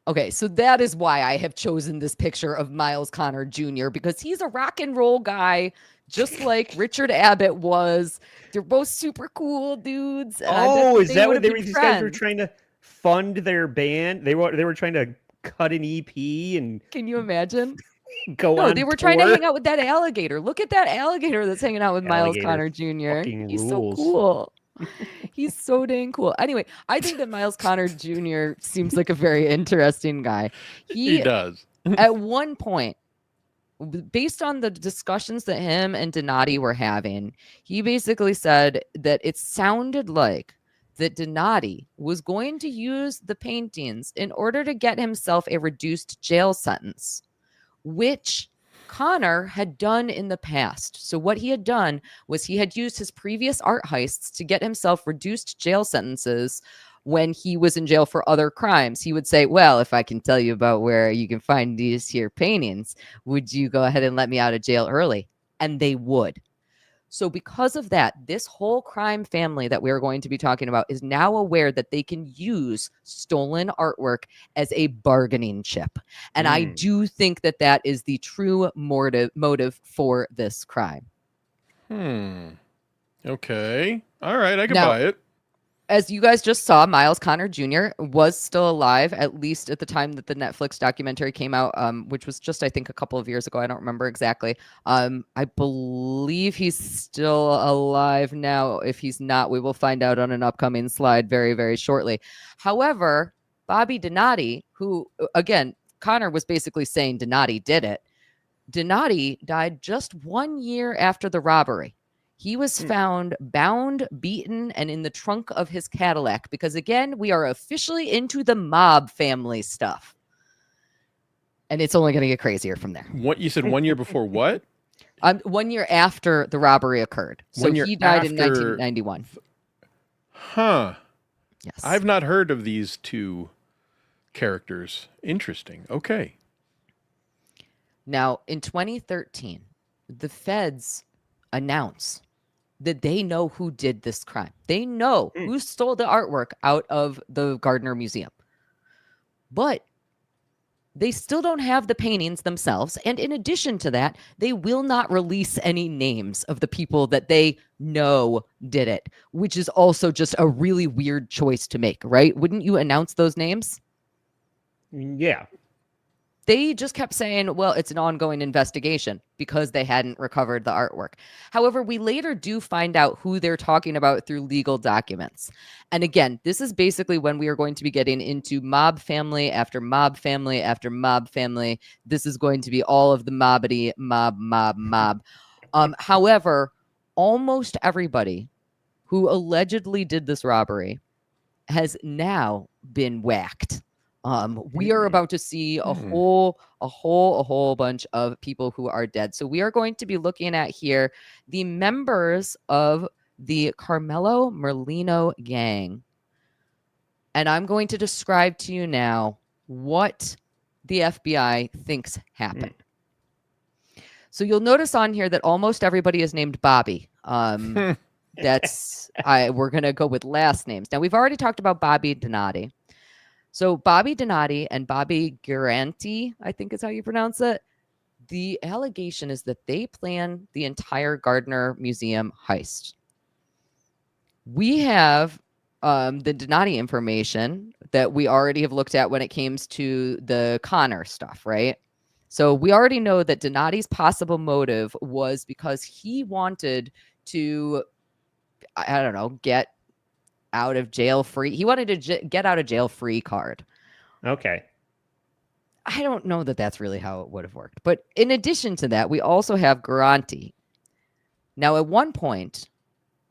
Okay, so that is why I have chosen this picture of Miles Connor Jr., because he's a rock and roll guy, just like Richard Abbott was. They're both super cool dudes. Oh, is that what these guys were trying to fund their band? They were trying to cut an EP and Can you imagine? go on. No, they were trying to tour? hang out with that alligator. Look at that alligator that's hanging out with Miles Alligator Connor Jr. fucking He's rules. so cool. He's so dang cool. Anyway, I think that Miles Connor Jr. seems like a very interesting guy. He does. At one point, based on the discussions that him and Donati were having, he basically said that it sounded like that Donati was going to use the paintings in order to get himself a reduced jail sentence, which Connor had done in the past. So what he had done was he had used his previous art heists to get himself reduced jail sentences when he was in jail for other crimes. He would say, well, if I can tell you about where you can find these here paintings, would you go ahead and let me out of jail early? And they would. So because of that, this whole crime family that we're going to be talking about is now aware that they can use stolen artwork as a bargaining chip. And I do think that that is the true motive for this crime. Okay. All right. I can Now, buy it. As you guys just saw, Miles Connor Jr. was still alive, at least at the time that the Netflix documentary came out, which was just, I think, a couple of years ago. I don't remember exactly. I believe he's still alive now. If he's not, we will find out on an upcoming slide very, very shortly. However, Bobby Donati, who, again, Connor was basically saying Donati did it. Donati died just 1 year after the robbery. He was found bound, beaten, and in the trunk of his Cadillac because, again, we are officially into the mob family stuff. And it's only going to get crazier from there. What you said 1 year before what? 1 year after the robbery occurred. So 1 year he died in after- 1991. Huh. Yes. I've not heard of these two characters. Interesting. Okay. Now, in 2013, the feds announce that they know who did this crime. They know who stole the artwork out of the Gardner Museum. But they still don't have the paintings themselves. And in addition to that, they will not release any names of the people that they know did it, which is also just a really weird choice to make, right? Wouldn't you announce those names? Yeah. They just kept saying, well, it's an ongoing investigation because they hadn't recovered the artwork. However, we later do find out who they're talking about through legal documents. And again, this is basically when we are going to be getting into mob family after mob family after mob family. This is going to be all of the mobbity, mob. However, almost everybody who allegedly did this robbery has now been whacked. We are about to see a whole bunch of people who are dead. So we are going to be looking at here the members of the Carmelo Merlino gang. And I'm going to describe to you now what the FBI thinks happened. So you'll notice on here that almost everybody is named Bobby. We're going to go with last names. Now, we've already talked about Bobby Donati. So Bobby Donati and Bobby Garanti, I think is how you pronounce it. The allegation is that they planned the entire Gardner Museum heist. We have the Donati information that we already have looked at when it comes to the Connor stuff, right? So we already know that Donati's possible motive was because he wanted to, I don't know, get out of jail free. He wanted to get out of jail free card. Okay. I don't know that that's really how it would have worked. But in addition to that, we also have Garanti. Now, at one point,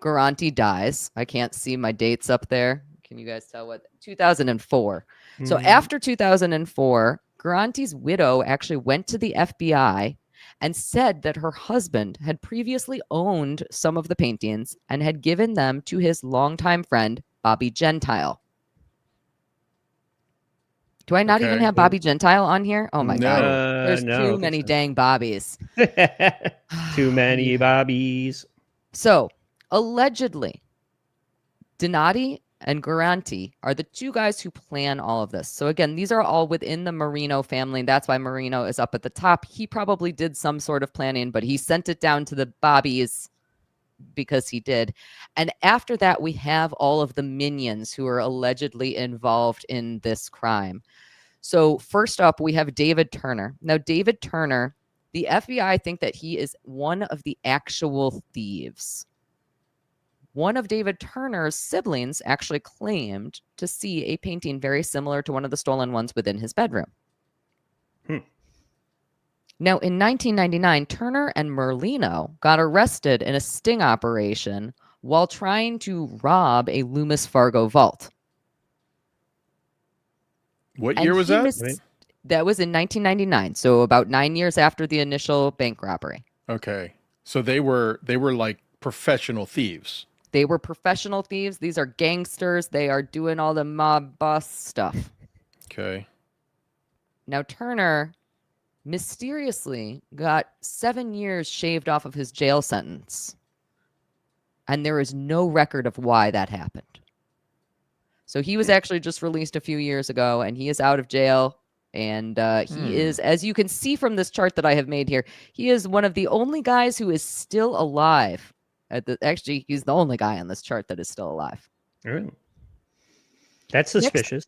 Garanti dies. I can't see my dates up there. Can you guys tell what? 2004. So after 2004, Garanti's widow actually went to the FBI and said that her husband had previously owned some of the paintings and had given them to his longtime friend, Bobby Gentile. Do I not even have Bobby Gentile on here? Oh my God. There's too many dang Bobbies. Too many Bobbies. So, allegedly, Donati and Garanti are the two guys who plan all of this. So again, these are all within the Marino family. That's why Marino is up at the top. He probably did some sort of planning, but he sent it down to the Bobbies because he did. And after that, we have all of the minions who are allegedly involved in this crime. So first up, we have David Turner. Now, David Turner, the FBI think that he is one of the actual thieves. One of David Turner's siblings actually claimed to see a painting very similar to one of the stolen ones within his bedroom. Now, in 1999, Turner and Merlino got arrested in a sting operation while trying to rob a Loomis Fargo vault. What year was that? That was in 1999, so about 9 years after the initial bank robbery. Okay. So they were like professional thieves. They were professional thieves. These are gangsters. They are doing all the mob boss stuff. Okay. Now, Turner mysteriously got 7 years shaved off of his jail sentence. And there is no record of why that happened. So he was actually just released a few years ago, and he is out of jail. And he is, as you can see from this chart that I have made here, he is one of the only guys who is still alive. Actually, he's the only guy on this chart that is still alive. Really? That's suspicious.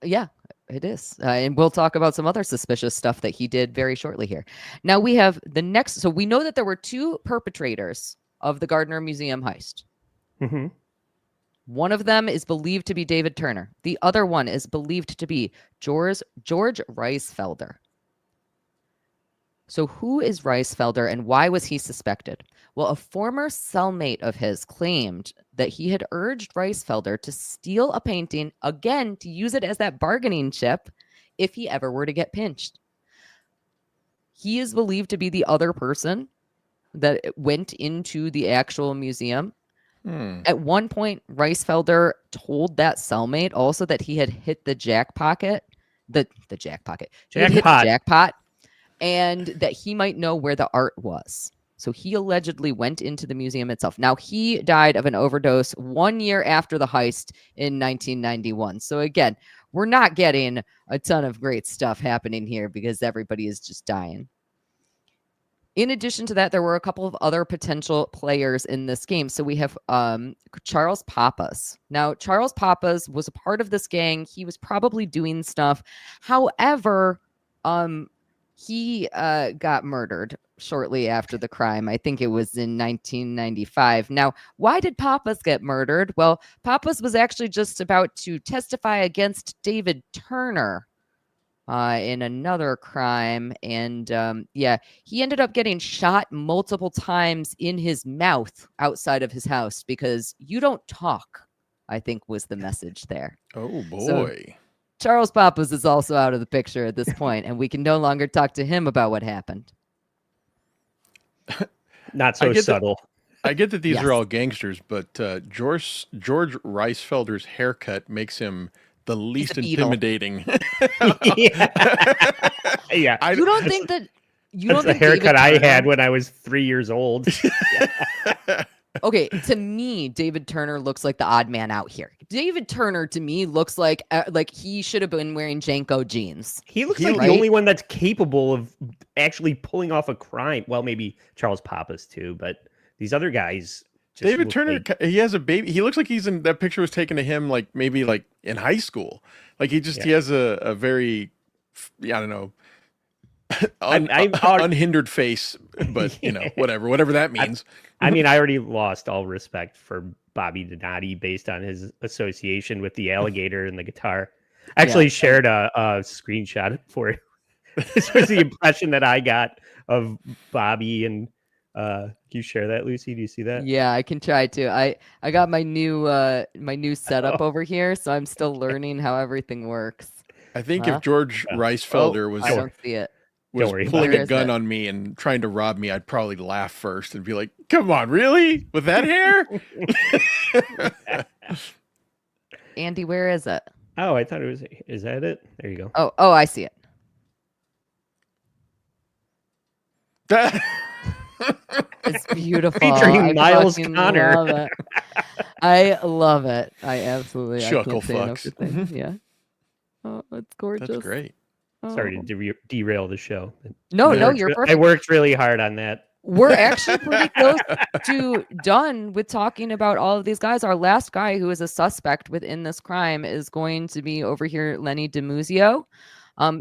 Yeah, it is. And we'll talk about some other suspicious stuff that he did very shortly here. Now we have the next. So we know that there were two perpetrators of the Gardner Museum heist. Mm-hmm. One of them is believed to be David Turner. The other one is believed to be George Reisfelder. So who is Reisfelder and why was he suspected? Well, a former cellmate of his claimed that he had urged Reisfelder to steal a painting, again, to use it as that bargaining chip if he ever were to get pinched. He is believed to be the other person that went into the actual museum. At one point, Reisfelder told that cellmate also that he had hit the jackpot, and that he might know where the art was. So he allegedly went into the museum itself. Now, he died of an overdose 1 year after the heist in 1991. So again, we're not getting a ton of great stuff happening here because everybody is just dying. In addition to that, there were a couple of other potential players in this game. So we have Charles Pappas. Now, Charles Pappas was a part of this gang. He was probably doing stuff. However, he got murdered shortly after the crime. I think it was in 1995. Now, why did Pappas get murdered? Well, Pappas was actually just about to testify against David Turner in another crime. And he ended up getting shot multiple times in his mouth outside of his house because you don't talk, I think was the message there. Oh, boy. So, Charles Pappas is also out of the picture at this point, and we can no longer talk to him about what happened. Not so subtle. I get that these Yes. are all gangsters, but George Reisfelder's haircut makes him the least beetle. intimidating. Yeah. You don't think that you That's don't the think David haircut I Turner- had when I was 3 years old. Okay, to me, David Turner looks like the odd man out here. David Turner, to me, looks like he should have been wearing Janko jeans. He looks like right? the only one that's capable of actually pulling off a crime. Well, maybe Charles Pappas too, but these other guys. Just David look Turner, like- he has a baby. He looks like he's in that picture was taken of him, like maybe like in high school. Like he has a very, I don't know, unhindered face, but whatever that means. I mean, I already lost all respect for Bobby Donati based on his association with the alligator and the guitar. I actually shared a screenshot for you. This was the impression that I got of Bobby. And can you share that, Lucy? Do you see that? Yeah, I can try to. I got my new setup over here, so I'm still learning how everything works. I think if George Reisfelder I don't see it. was worry about pulling it. a gun on me and trying to rob me, I'd probably laugh first and be like, "Come on, really? With that hair?" Andy, where is it? Oh, I thought it was. Is that it? There you go. Oh, I see it. It's beautiful. Featuring I Miles fucking Connor. love it. I love it. I absolutely. Chuckle I can't say enough fucks. to say. Yeah. Oh, it's gorgeous. That's great. Sorry Oh. to derail the show. No, I worked you're I perfect. worked really hard on that. We're actually pretty close to done with talking about all of these guys. Our last guy who is a suspect within this crime is going to be over here, Lenny DiMuzio.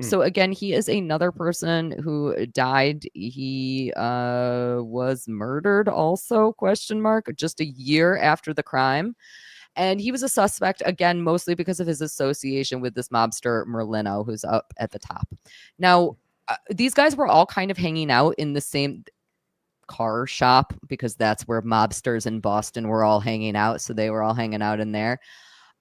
So again, he is another person who died. He was murdered also, ? Just a year after the crime. And he was a suspect, again, mostly because of his association with this mobster Merlino, who's up at the top. Now, these guys were all kind of hanging out in the same car shop because that's where mobsters in Boston were all hanging out. So they were all hanging out in there.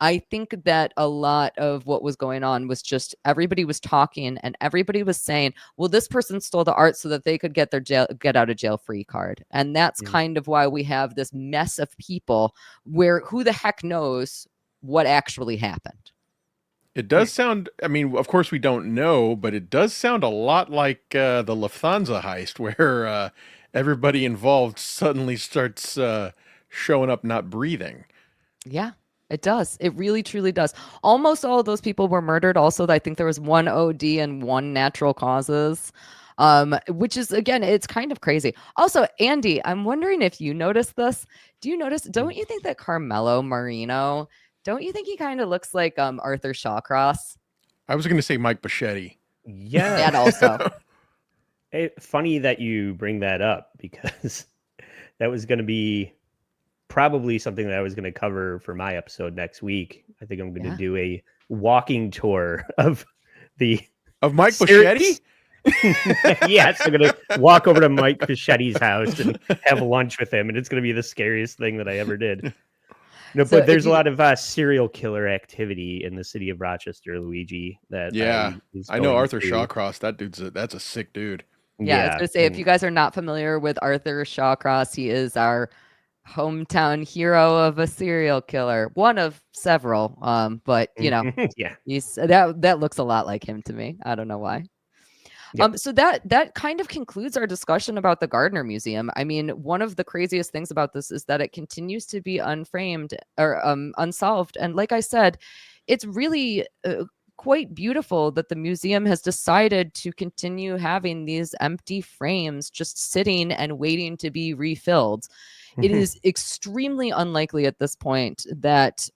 I think that a lot of what was going on was just everybody was talking and everybody was saying, well, this person stole the art so that they could get their get out of jail free card. And that's kind of why we have this mess of people where who the heck knows what actually happened. It does sound, I mean, of course we don't know, but it does sound a lot like the Lufthansa heist where everybody involved suddenly starts showing up not breathing. Yeah. It does. It really, truly does. Almost all of those people were murdered. Also, I think there was 1 OD and 1 natural causes, which is, again, it's kind of crazy. Also, Andy, I'm wondering if you noticed this. Don't you think that Carmelo Marino, don't you think he kind of looks like Arthur Shawcross? I was going to say Mike Bichetti. Yeah. That also. Funny that you bring that up because that was going to be probably something that I was going to cover for my episode next week. I think I'm going to do a walking tour of Mike Bichetti? Yes, I'm going to walk over to Mike Bichetti's house and have lunch with him, and it's going to be the scariest thing that I ever did. No, So but there's a lot of serial killer activity in the city of Rochester, Luigi. I know Arthur Shawcross. That's a sick dude. Yeah, I was going to say, if you guys are not familiar with Arthur Shawcross, he is our hometown hero of a serial killer, one of several. But yeah, he's that looks a lot like him to me. I don't know why. Yep. So that kind of concludes our discussion about the Gardner Museum. I mean, one of the craziest things about this is that it continues to be unframed or unsolved. And like I said, it's really quite beautiful that the museum has decided to continue having these empty frames just sitting and waiting to be refilled. It is extremely unlikely at this point that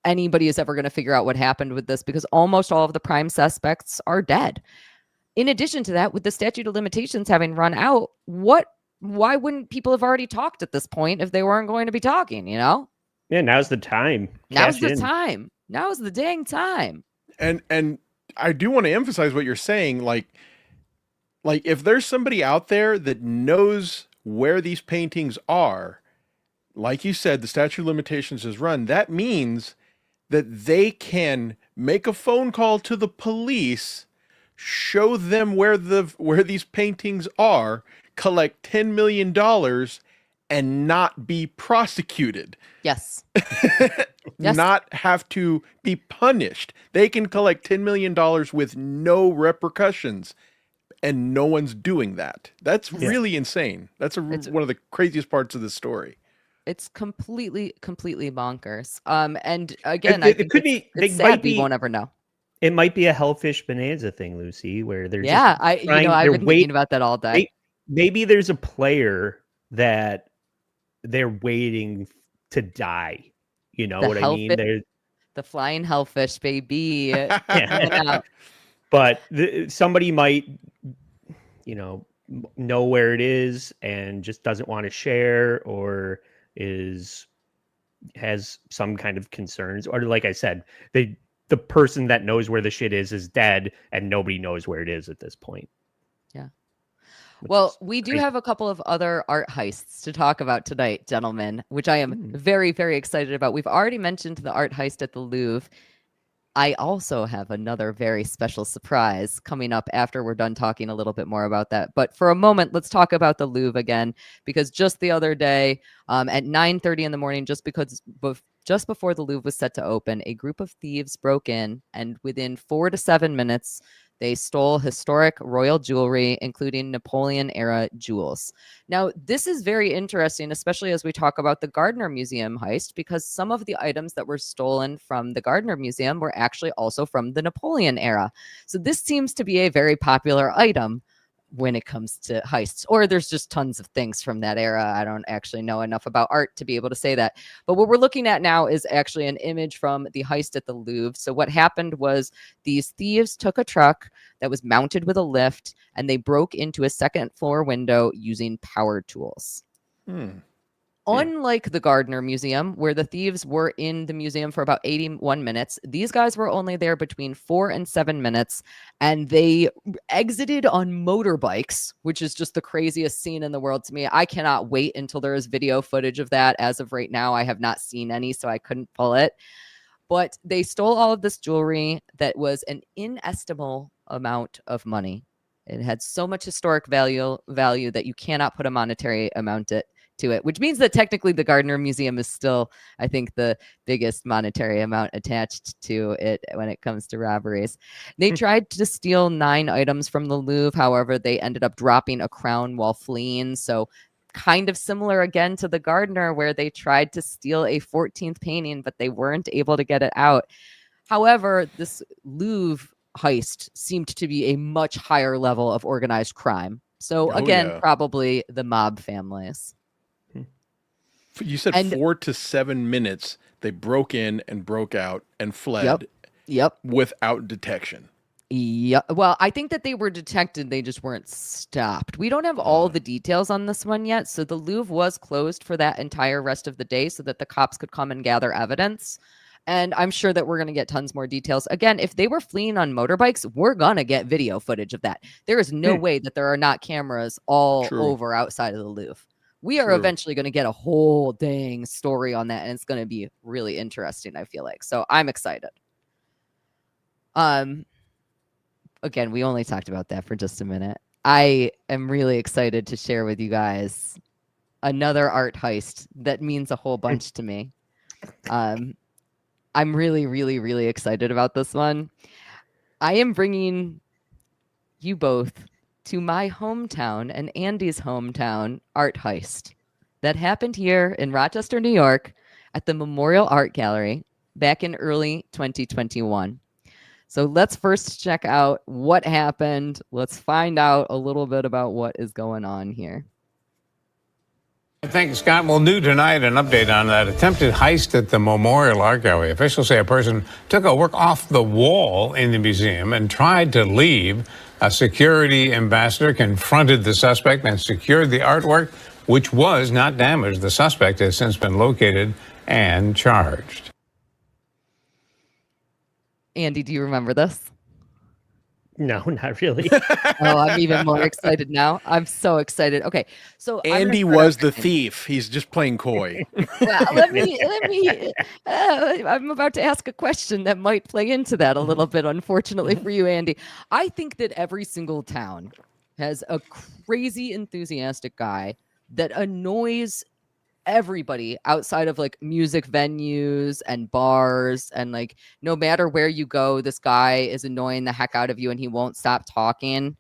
anybody is ever going to figure out what happened with this because almost all of the prime suspects are dead. In addition to that, with the statute of limitations having run out, why wouldn't people have already talked at this point if they weren't going to be talking, you know? Yeah, now's the time. Now's Cash the in. time. Now's the dang time. And I do want to emphasize what you're saying. Like if there's somebody out there that knows where these paintings are, like you said, the statute of limitations has run. That means that they can make a phone call to the police, show them where these paintings are, collect $10 million, and not be prosecuted. Yes. Yes. Not have to be punished. They can collect $10 million with no repercussions, and no one's doing that. That's really insane. That's one of the craziest parts of this story. It's completely bonkers. And again, It could be. It's sad we won't ever know. It might be a Hellfish Bonanza thing, Lucy, where they're I've been thinking about that all day. Maybe there's a player that they're waiting to die. You know what I mean? The flying hellfish, baby. But somebody might, know where it is and just doesn't want to share, or has some kind of concerns, or like I said, the person that knows where the shit is dead, and nobody knows where it is at this point. Yeah. Well, we do have a couple of other art heists to talk about tonight, gentlemen, which I am very, very excited about. We've already mentioned the art heist at the Louvre. I also have another very special surprise coming up after we're done talking a little bit more about that. But for a moment, let's talk about the Louvre again, because just the other day at 9:30 in the morning, just before the Louvre was set to open, a group of thieves broke in, and within 4 to 7 minutes, they stole historic royal jewelry, including Napoleon-era jewels. Now, this is very interesting, especially as we talk about the Gardner Museum heist, because some of the items that were stolen from the Gardner Museum were actually also from the Napoleon era. So this seems to be a very popular item when it comes to heists, or there's just tons of things from that era. I don't actually know enough about art to be able to say that. But what we're looking at now is actually an image from the heist at the Louvre. So what happened was these thieves took a truck that was mounted with a lift, and they broke into a second floor window using power tools. Unlike the Gardner Museum, where the thieves were in the museum for about 81 minutes, these guys were only there between 4 and 7 minutes, and they exited on motorbikes, which is just the craziest scene in the world to me. I cannot wait until there is video footage of that. As of right now, I have not seen any, so I couldn't pull it. But they stole all of this jewelry that was an inestimable amount of money. It had so much historic value that you cannot put a monetary amount to it, which means that technically the Gardner Museum is still, I think, the biggest monetary amount attached to it when it comes to robberies. They tried to steal 9 items from the Louvre. However, they ended up dropping a crown while fleeing. So kind of similar again to the Gardner, where they tried to steal a 14th painting, but they weren't able to get it out. However, this Louvre heist seemed to be a much higher level of organized crime. So probably the mob families. You said 4 to 7 minutes they broke in and broke out and fled. Yep. Without detection. Yeah. Well, I think that they were detected. They just weren't stopped. We don't have all the details on this one yet. So the Louvre was closed for that entire rest of the day so that the cops could come and gather evidence. And I'm sure that we're going to get tons more details. Again, if they were fleeing on motorbikes, we're going to get video footage of that. There is no way that there are not cameras all over outside of the Louvre. We are eventually going to get a whole dang story on that, and it's going to be really interesting, I feel like. So I'm excited. Again, we only talked about that for just a minute. I am really excited to share with you guys another art heist that means a whole bunch to me. I'm really, really, really excited about this one. I am bringing you both to my hometown and Andy's hometown art heist that happened here in Rochester, New York at the Memorial Art Gallery back in early 2021. So let's first check out what happened. Let's find out a little bit about what is going on here. Thank you, Scott. Well, new tonight, an update on that attempted heist at the Memorial Art Gallery. Officials say a person took a work off the wall in the museum and tried to leave. A security ambassador confronted the suspect and secured the artwork, which was not damaged. The suspect has since been located and charged. Andy, do you remember this? No, not really. Oh, I'm even more excited now. I'm so excited. Okay, so Andy was the thief. He's just playing coy. Well, let me. I'm about to ask a question that might play into that a little bit. Unfortunately for you, Andy, I think that every single town has a crazy enthusiastic guy that annoys everybody outside of like music venues and bars, and like no matter where you go, this guy is annoying the heck out of you and he won't stop talking.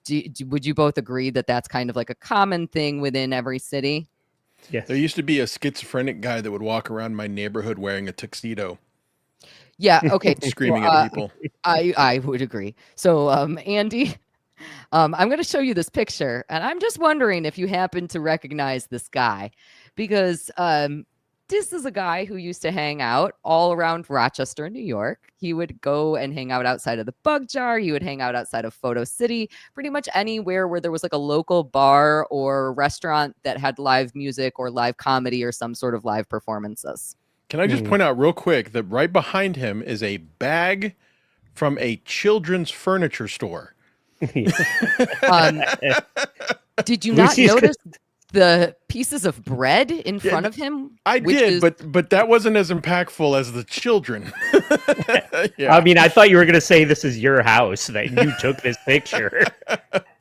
Would you both agree that that's kind of like a common thing within every city? Yes. There used to be a schizophrenic guy that would walk around my neighborhood wearing a tuxedo, Yeah. Okay. screaming at people. I would agree. So, Andy, I'm going to show you this picture, and I'm just wondering if you happen to recognize this guy, because this is a guy who used to hang out all around Rochester, New York. He would go and hang out outside of the Bug Jar. He would hang out outside of Photo City, pretty much anywhere where there was like a local bar or restaurant that had live music or live comedy or some sort of live performances. Can I just point out real quick that right behind him is a bag from a children's furniture store. Did you not notice the pieces of bread in front of him? I did, but that wasn't as impactful as the children. I mean, I thought you were going to say this is your house, that you took this picture.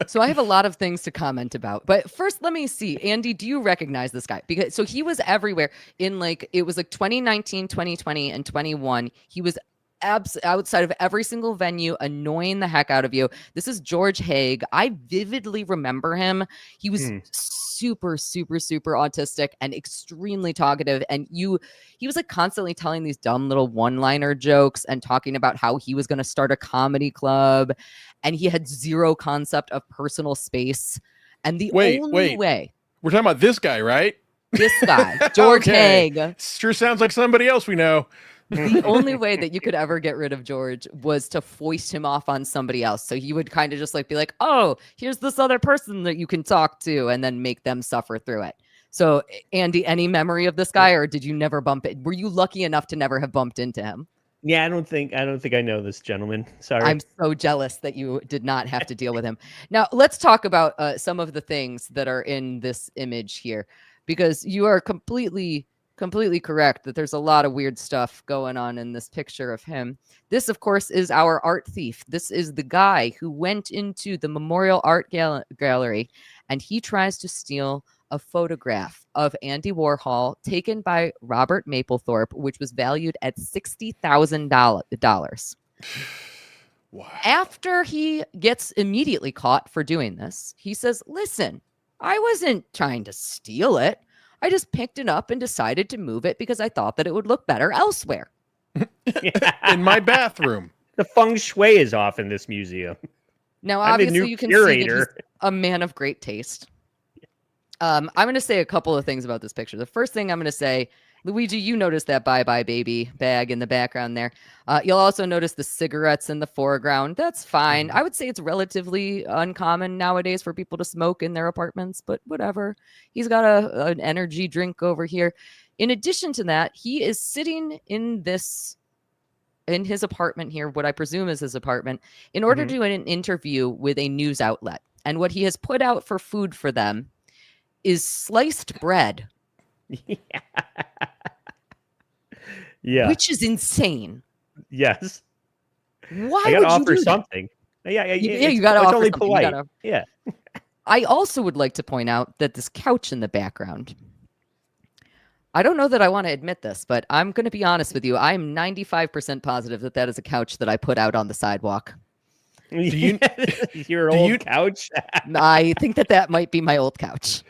So I have a lot of things to comment about. But first, let me see. Andy, do you recognize this guy? Because so he was everywhere in like, it was like 2019, 2020, and 21. He was outside of every single venue, annoying the heck out of you. This is George Haig. I vividly remember him. He was super autistic and extremely talkative. And he was like constantly telling these dumb little one-liner jokes and talking about how he was going to start a comedy club. And he had zero concept of personal space. And the only way. We're talking about this guy, right? This guy, George Haig. Sure sounds like somebody else we know. The only way that you could ever get rid of George was to foist him off on somebody else. So he would kind of just like be like, oh, here's this other person that you can talk to, and then make them suffer through it. So Andy, any memory of this guy, or did you never bump it? Were you lucky enough to never have bumped into him? Yeah, I don't think I know this gentleman. Sorry. I'm so jealous that you did not have to deal with him. Now let's talk about some of the things that are in this image here, because you are completely correct that there's a lot of weird stuff going on in this picture of him. This, of course, is our art thief. This is the guy who went into the Memorial Art Gallery, and he tries to steal a photograph of Andy Warhol taken by Robert Mapplethorpe, which was valued at $60,000. Wow. After he gets immediately caught for doing this, he says, listen, I wasn't trying to steal it. I just picked it up and decided to move it because I thought that it would look better elsewhere. In my bathroom. The feng shui is off in this museum. Now, I'm the obviously, new you can curator. see that he's a man of great taste. I'm going to say a couple of things about this picture. The first thing I'm going to say, Luigi, you noticed that Bye Bye Baby bag in the background there. You'll also notice the cigarettes in the foreground. That's fine. I would say it's relatively uncommon nowadays for people to smoke in their apartments, but whatever. He's got an energy drink over here. In addition to that, he is sitting in his apartment here, what I presume is his apartment, in order to do an interview with a news outlet. And what he has put out for food for them is sliced bread. Yeah. Which is insane. Yes. Why I would gotta offer you do something. That? Yeah, You got to it's offer only something. polite. Yeah. I also would like to point out that this couch in the background, I don't know that I want to admit this, but I'm going to be honest with you. I'm 95% positive that is a couch that I put out on the sidewalk. you- Your do old you- couch? I think that might be my old couch.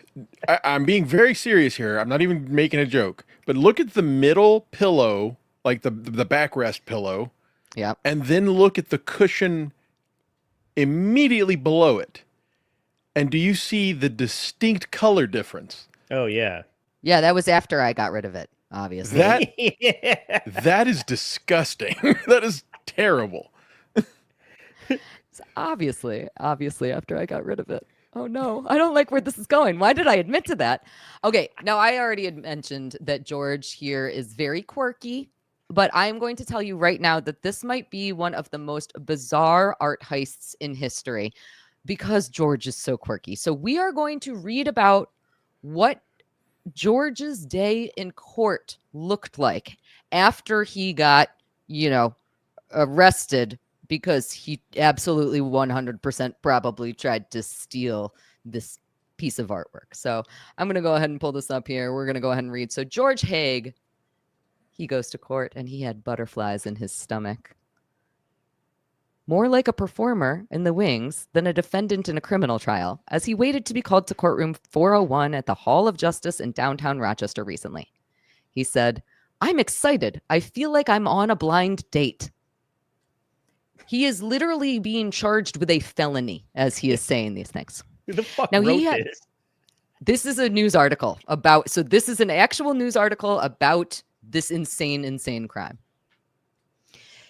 I'm being very serious here. I'm not even making a joke. But look at the middle pillow, like the backrest pillow, Yeah. and then look at the cushion immediately below it. And do you see the distinct color difference? Oh yeah. Yeah, that was after I got rid of it, obviously. That is disgusting. That is terrible. Obviously after I got rid of it. Oh no, I don't like where this is going. Why did I admit to that? Okay, now I already had mentioned that George here is very quirky, but I'm going to tell you right now that this might be one of the most bizarre art heists in history because George is so quirky. So we are going to read about what George's day in court looked like after he got, arrested because he absolutely 100% probably tried to steal this piece of artwork. So I'm going to go ahead and pull this up here. We're going to go ahead and read. So George Haig, he goes to court and he had butterflies in his stomach. More like a performer in the wings than a defendant in a criminal trial, as he waited to be called to courtroom 401 at the Hall of Justice in downtown Rochester recently. He said, "I'm excited. I feel like I'm on a blind date." He is literally being charged with a felony as he is saying these things. Who the fuck Now, wrote this? This is a news article about, so this is an actual news article about this insane crime.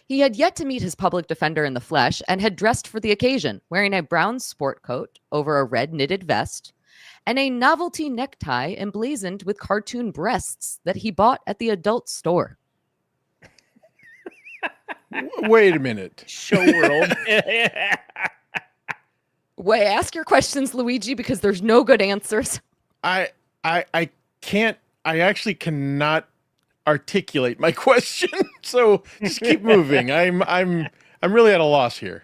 He had yet to meet his public defender in the flesh and had dressed for the occasion, wearing a brown sport coat over a red knitted vest and a novelty necktie emblazoned with cartoon breasts that he bought at the adult store. Wait a minute. Show world. Wait, ask your questions, Luigi, because there's no good answers. I can't. I actually cannot articulate my question. So just keep moving. I'm really at a loss here.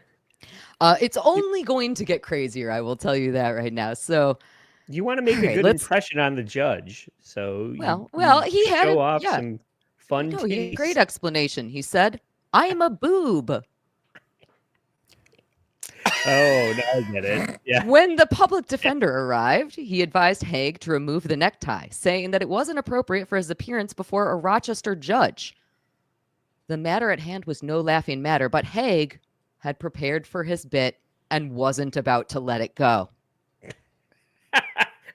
It's only going to get crazier. I will tell you that right now. So You want to make a good impression on the judge, so well, he had show off some fun. No, he had a tease. great explanation. He said, "I'm a boob." Oh, now I get it. Yeah. When the public defender arrived, he advised Haig to remove the necktie, saying that it wasn't appropriate for his appearance before a Rochester judge. The matter at hand was no laughing matter, but Haig had prepared for his bit and wasn't about to let it go.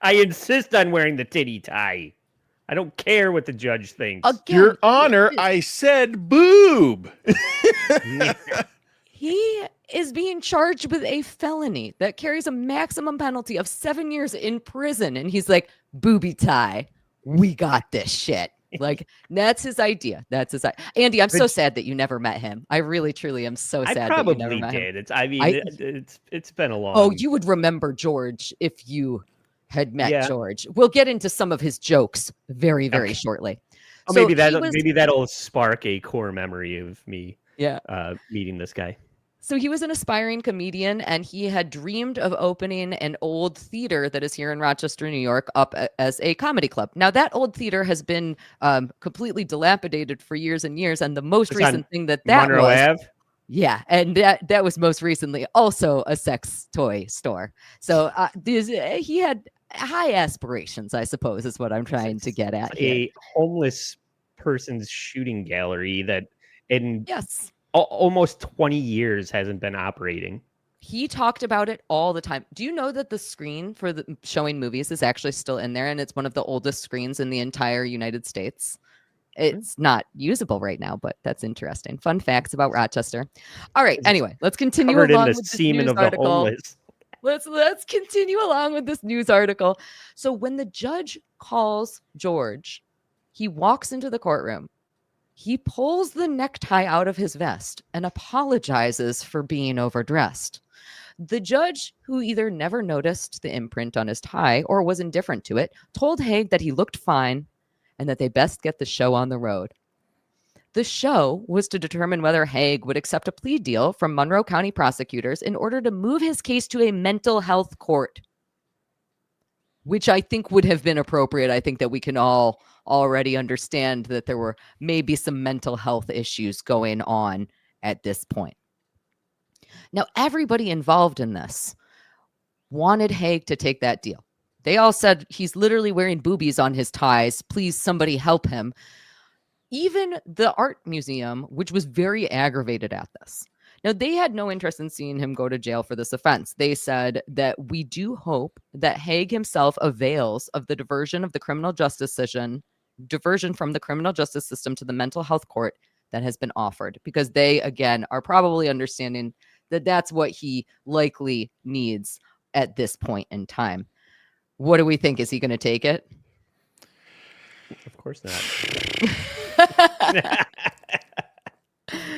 I insist on wearing the titty tie. I don't care what the judge thinks. Again, Your Honor, I said boob. he is being charged with a felony that carries a maximum penalty of 7 years in prison. And he's like, booby tie, we got this shit. Like, that's his idea. That's his idea. Andy, I'm so sad that you never met him. I really, truly am so sad that you never probably met him. did. It's been a long. Oh, you would remember George if you had met Yeah. George. We'll get into some of his jokes very, very shortly. Oh, So maybe he was- maybe that'll spark a core memory of me. Yeah. Meeting this guy. So he was an aspiring comedian, and he had dreamed of opening an old theater that is here in Rochester, New York, up as a comedy club. Now, that old theater has been completely dilapidated for years and years, and the most It's recent on thing that Monroe was, Ave. yeah, and that was most recently also a sex toy store. So he had high aspirations, I suppose, is what I'm trying to get at here. A homeless person's shooting gallery that in Yes. almost 20 years hasn't been operating. He talked about it all the time. Do you know that the screen for the showing movies is actually still in there, and it's one of the oldest screens in the entire United States? It's not usable right now, but that's interesting. Fun facts about Rochester. All right. Anyway, let's continue Covered in along the with this semen news of the article. homeless. Let's continue along with this news article. So when the judge calls George, he walks into the courtroom. He pulls the necktie out of his vest and apologizes for being overdressed. The judge, who either never noticed the imprint on his tie or was indifferent to it, told Haig that he looked fine and that they best get the show on the road. The show was to determine whether Haig would accept a plea deal from Monroe County prosecutors in order to move his case to a mental health court, which I think would have been appropriate. I think that we can all already understand that there were maybe some mental health issues going on at this point. Now, everybody involved in this wanted Haig to take that deal. They all said, he's literally wearing boobies on his ties. Please, somebody help him. Even the art museum, which was very aggravated at this. Now, they had no interest in seeing him go to jail for this offense. They said that we do hope that Haig himself avails of the diversion from the criminal justice system to the mental health court that has been offered, because they, again, are probably understanding that that's what he likely needs at this point in time. What do we think? Is he going to take it? Of course not.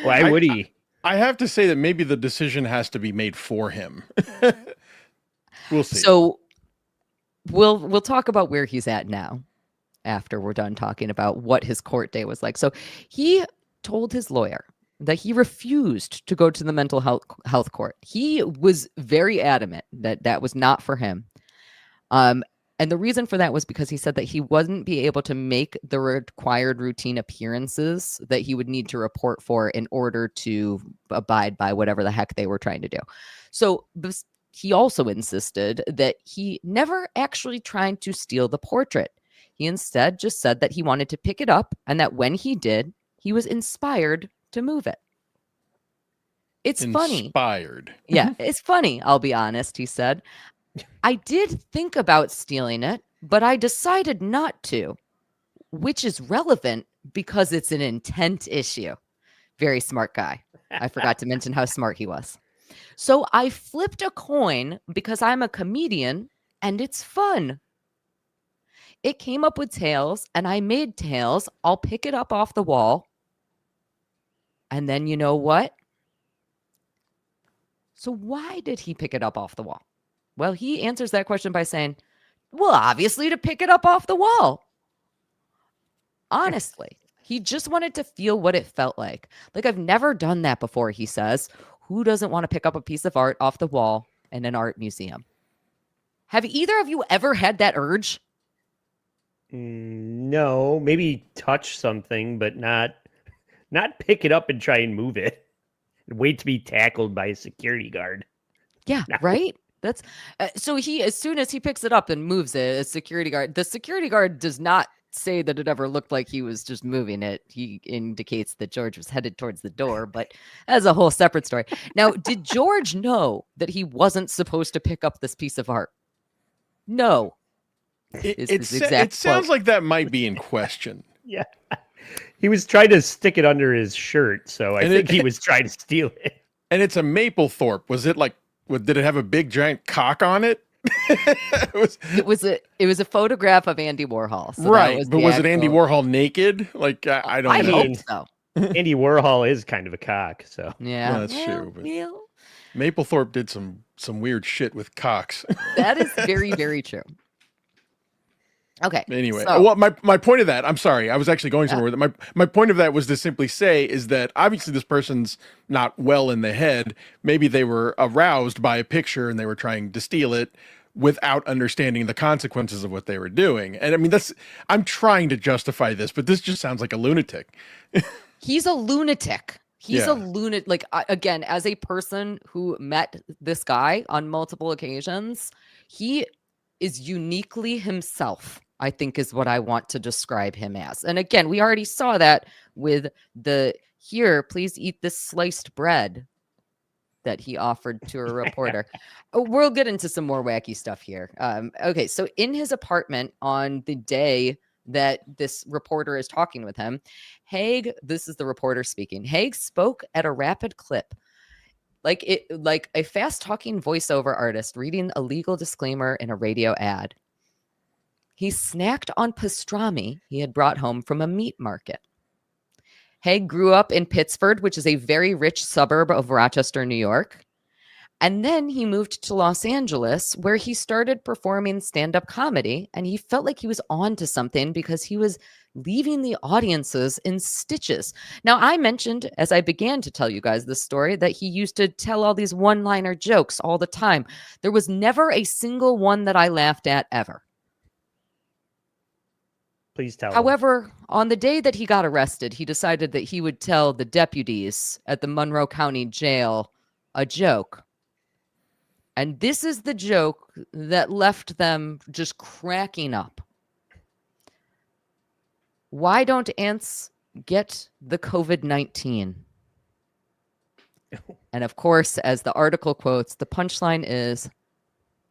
Why would he? I have to say that maybe the decision has to be made for him. We'll see. So we'll talk about where he's at now after we're done talking about what his court day was like. So he told his lawyer that he refused to go to the mental health court. He was very adamant that that was not for him. And the reason for that was because he said that he wouldn't be able to make the required routine appearances that he would need to report for in order to abide by whatever the heck they were trying to do. So he also insisted that he never actually tried to steal the portrait. He instead just said that he wanted to pick it up, and that when he did, he was inspired to move it. It's funny. Inspired. Yeah, it's funny, I'll be honest, he said. I did think about stealing it, but I decided not to, which is relevant because it's an intent issue. Very smart guy. I forgot to mention how smart he was. So I flipped a coin because I'm a comedian and it's fun. It came up with tails and I made tails. I'll pick it up off the wall. And then you know what? So why did he pick it up off the wall? Well, he answers that question by saying, well, obviously to pick it up off the wall. Honestly, he just wanted to feel what it felt like. Like, I've never done that before, he says. Who doesn't want to pick up a piece of art off the wall in an art museum? Have either of you ever had that urge? No, maybe touch something, but not pick it up and try and move it. Wait to be tackled by a security guard. Yeah, No. right? That's so he, as soon as he picks it up and moves it, the security guard does not say that it ever looked like he was just moving it. He indicates that George was headed towards the door, but that's a whole separate story. Now, did George know that he wasn't supposed to pick up this piece of art? No. It sounds like that might be in question. Yeah. He was trying to stick it under his shirt, so I think he was trying to steal it. And it's a Maplethorpe. Was it like, did it have a big giant cock on it? It was a photograph of Andy Warhol. So right, but was it Andy Warhol naked? Like, I don't know. I hope so. Andy Warhol is kind of a cock, so. Yeah, well, that's true. But Maplethorpe did some weird shit with cocks. That is very, very true. Okay. Anyway, so, well, my point of that, I'm sorry, I was actually going somewhere with it. My point of that was to simply say is that obviously this person's not well in the head. Maybe they were aroused by a picture and they were trying to steal it without understanding the consequences of what they were doing. And I mean, I'm trying to justify this, but this just sounds like a lunatic. He's a lunatic. He's a lunatic. Like, again, as a person who met this guy on multiple occasions, he is uniquely himself, I think, is what I want to describe him as. And again, we already saw that with here, please eat this sliced bread that he offered to a reporter. We'll get into some more wacky stuff here. Okay, so in his apartment on the day that this reporter is talking with him, Haig, this is the reporter speaking, Haig spoke at a rapid clip, like a fast-talking voiceover artist reading a legal disclaimer in a radio ad. He snacked on pastrami he had brought home from a meat market. Haig grew up in Pittsford, which is a very rich suburb of Rochester, New York. And then he moved to Los Angeles, where he started performing stand-up comedy. And he felt like he was on to something because he was leaving the audiences in stitches. Now, I mentioned, as I began to tell you guys this story, that he used to tell all these one-liner jokes all the time. There was never a single one that I laughed at ever. Please tell. However, on the day that he got arrested, he decided that he would tell the deputies at the Monroe County Jail a joke. And this is the joke that left them just cracking up. Why don't ants get the COVID-19? And of course, as the article quotes, the punchline is,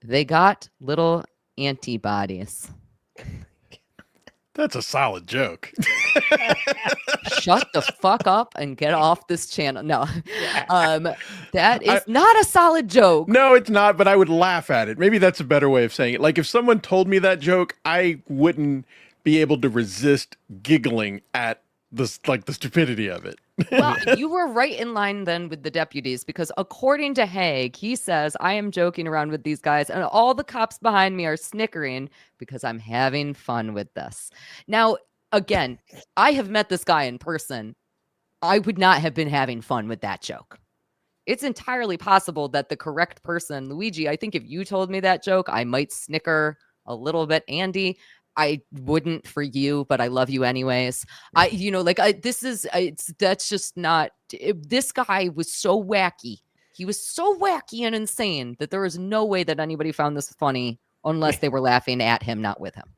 they got little antibodies. That's a solid joke. Shut the fuck up and get off this channel. No, that is not a solid joke. No, it's not, but I would laugh at it. Maybe that's a better way of saying it. Like if someone told me that joke, I wouldn't be able to resist giggling at the stupidity of it. Well, you were right in line then with the deputies, because according to Haig, he says, I am joking around with these guys and all the cops behind me are snickering because I'm having fun with this. Now, again, I have met this guy in person. I would not have been having fun with that joke. It's entirely possible that the correct person, Luigi, I think if you told me that joke, I might snicker a little bit. Andy, I wouldn't for you, but I love you anyways. That's just not, this guy was so wacky. He was so wacky and insane that there is no way that anybody found this funny unless they were laughing at him, not with him.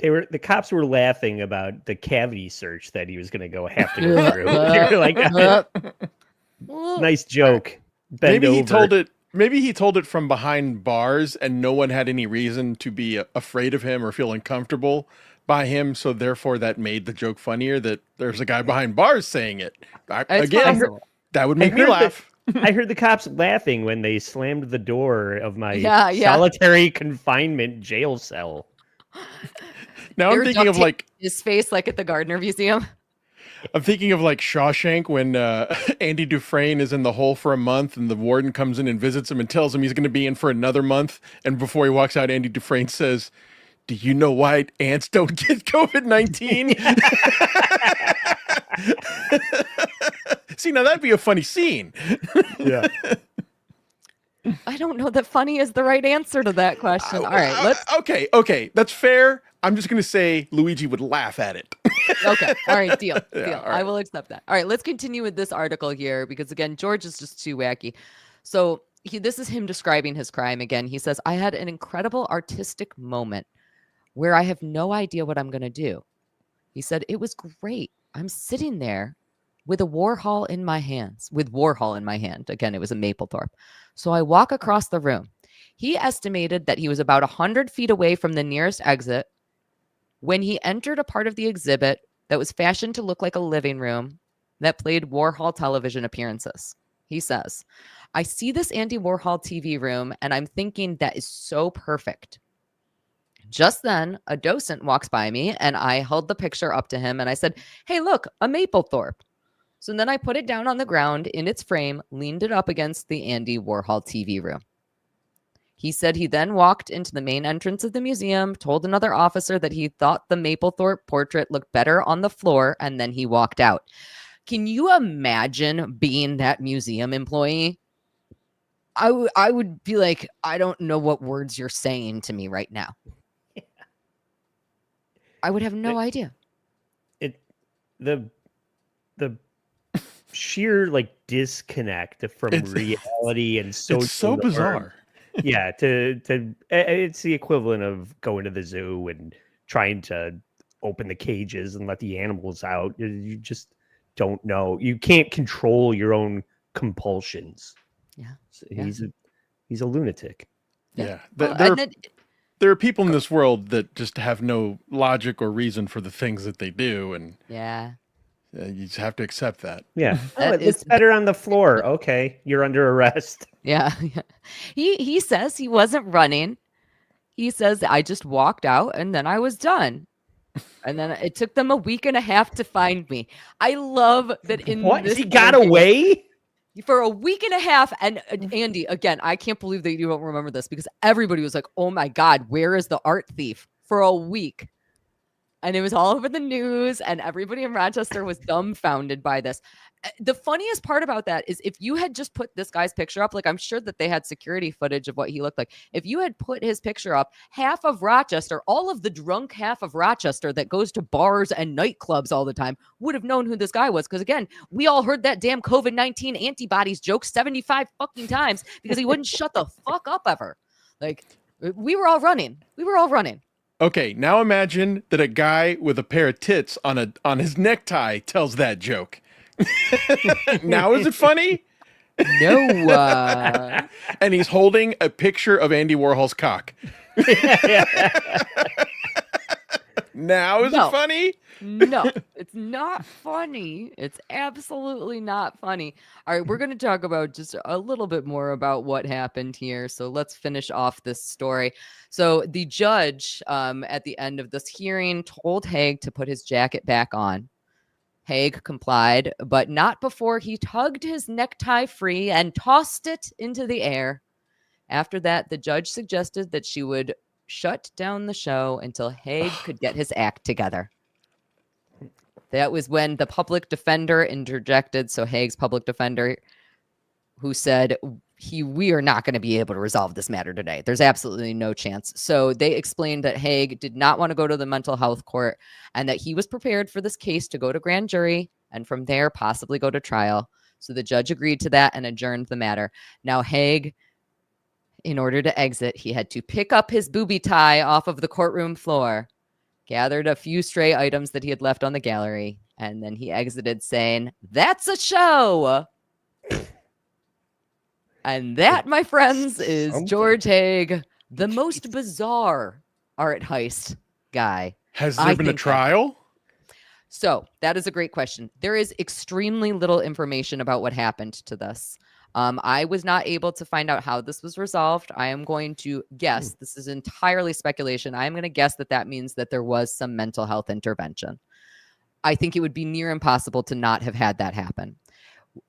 The cops were laughing about the cavity search that he was going to have to go through. They were like, nice joke. Bend over. Maybe he told it from behind bars and no one had any reason to be afraid of him or feel uncomfortable by him. So therefore that made the joke funnier that there's a guy behind bars saying it. That would make me laugh. I heard the cops laughing when they slammed the door of my solitary confinement jail cell. Now I'm thinking of like his face, like at the Gardner Museum. I'm thinking of like Shawshank when Andy Dufresne is in the hole for a month and the warden comes in and visits him and tells him he's going to be in for another month. And before he walks out, Andy Dufresne says, do you know why ants don't get COVID-19? See, now that'd be a funny scene. Yeah. I don't know that funny is the right answer to that question. All right, Okay, that's fair. I'm just going to say Luigi would laugh at it. Okay, all right, deal. Yeah, all right. I will accept that. All right, let's continue with this article here because, again, George is just too wacky. So this is him describing his crime again. He says, I had an incredible artistic moment where I have no idea what I'm going to do. He said, it was great. I'm sitting there with Warhol in my hand. Again, it was a Mapplethorpe. So I walk across the room. He estimated that he was about 100 feet away from the nearest exit when he entered a part of the exhibit that was fashioned to look like a living room that played Warhol television appearances. He says, I see this Andy Warhol TV room and I'm thinking that is so perfect. Just then, a docent walks by me and I held the picture up to him and I said, hey, look, a Mapplethorpe. So then I put it down on the ground in its frame, leaned it up against the Andy Warhol TV room. He said he then walked into the main entrance of the museum, told another officer that he thought the Mapplethorpe portrait looked better on the floor, and then he walked out. Can you imagine being that museum employee? I would be like, I don't know what words you're saying to me right now. Yeah. I would have no idea. The sheer like disconnect from reality and social. It's so bizarre. Yeah, it's the equivalent of going to the zoo and trying to open the cages and let the animals out. You just don't know. You can't control your own compulsions. Yeah, so he's a lunatic. Yeah, there are people in this world that just have no logic or reason for the things that they do, and you just have to accept that. Yeah. It's better on the floor. Okay. You're under arrest. Yeah. He says he wasn't running. He says, I just walked out and then I was done. And then it took them a week and a half to find me. I love that in this he got away? For a week and a half. And Andy, again, I can't believe that you don't remember this because everybody was like, oh my God, where is the art thief? For a week. And it was all over the news, and everybody in Rochester was dumbfounded by this. The funniest part about that is if you had just put this guy's picture up, like I'm sure that they had security footage of what he looked like. If you had put his picture up, half of Rochester, all of the drunk half of Rochester that goes to bars and nightclubs all the time would have known who this guy was. Because again, we all heard that damn COVID-19 antibodies joke 75 fucking times because he wouldn't shut the fuck up ever. Like we were all running. Okay, now imagine that a guy with a pair of tits on his necktie tells that joke. Now is it funny? No. And he's holding a picture of Andy Warhol's cock. Now is it funny? No, it's not funny. It's absolutely not funny. All right, we're going to talk about just a little bit more about what happened here. So let's finish off this story. So the judge at the end of this hearing told Haig to put his jacket back on. Haig complied, but not before he tugged his necktie free and tossed it into the air. After that, the judge suggested that she would shut down the show until Haig could get his act together. That was when the public defender interjected. So Haig's public defender, who said, we are not going to be able to resolve this matter today. There's absolutely no chance. So they explained that Haig did not want to go to the mental health court and that he was prepared for this case to go to grand jury and from there possibly go to trial. So the judge agreed to that and adjourned the matter. Now Haig, in order to exit, he had to pick up his booby tie off of the courtroom floor, gathered a few stray items that he had left on the gallery, and then he exited saying, "That's a show." And that, my friends, is George Haig, the most bizarre art heist guy. Has there been a trial? So that is a great question. There is extremely little information about what happened to this. I was not able to find out how this was resolved. I am going to guess, this is entirely speculation. I'm going to guess that means that there was some mental health intervention. I think it would be near impossible to not have had that happen.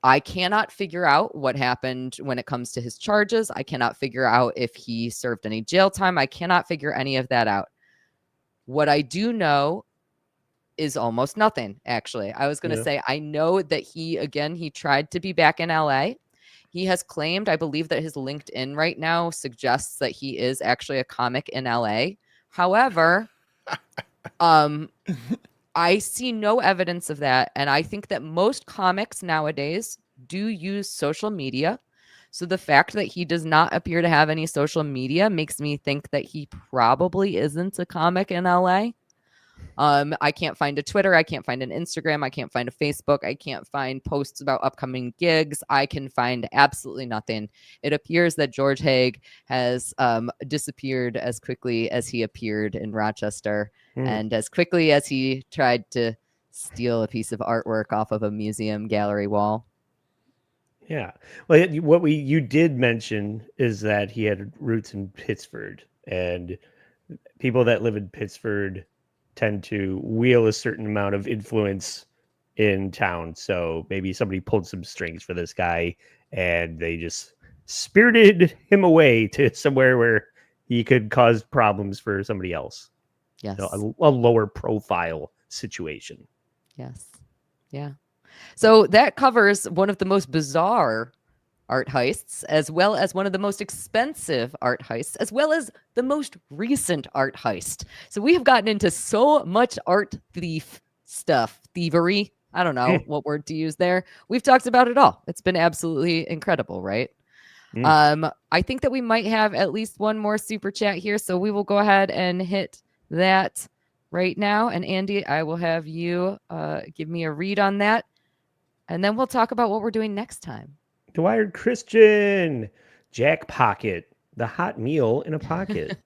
I cannot figure out what happened when it comes to his charges. I cannot figure out if he served any jail time. I cannot figure any of that out. What I do know is almost nothing, actually. I was going to say, I know that he tried to be back in LA. He has claimed, I believe that his LinkedIn right now suggests that he is actually a comic in LA. However, I see no evidence of that. And I think that most comics nowadays do use social media. So the fact that he does not appear to have any social media makes me think that he probably isn't a comic in LA. I can't find a Twitter. I can't find an Instagram. I can't find a Facebook. I can't find posts about upcoming gigs. I can find absolutely nothing. It appears that George Haig has disappeared as quickly as he appeared in Rochester and as quickly as he tried to steal a piece of artwork off of a museum gallery wall. Yeah. Well, what you did mention is that he had roots in Pittsford, and people that live in Pittsford tend to wield a certain amount of influence in town. So maybe somebody pulled some strings for this guy and they just spirited him away to somewhere where he could cause problems for somebody else. Yes. So a lower profile situation. Yes. Yeah. So that covers one of the most bizarre art heists, as well as one of the most expensive art heists, as well as the most recent art heist. So we have gotten into so much art thief stuff, thievery. I don't know what word to use there. We've talked about it all. It's been absolutely incredible, right? I think that we might have at least one more super chat here. So we will go ahead and hit that right now. And Andy, I will have you give me a read on that. And then we'll talk about what we're doing next time. Dwyer Christian, Jack Pocket, the hot meal in a pocket.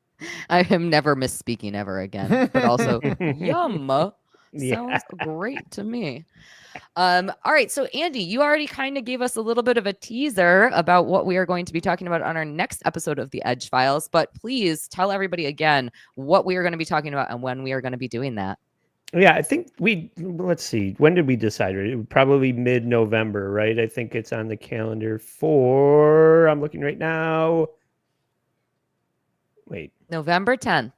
I am never misspeaking ever again, but also yum. Sounds great to me. All right. So Andy, you already kind of gave us a little bit of a teaser about what we are going to be talking about on our next episode of the Edge Files, but please tell everybody again what we are going to be talking about and when we are going to be doing that. Yeah, I think let's see, when did we decide? It would probably mid-November, right? I think it's on the calendar for, I'm looking right now. Wait. November 10th.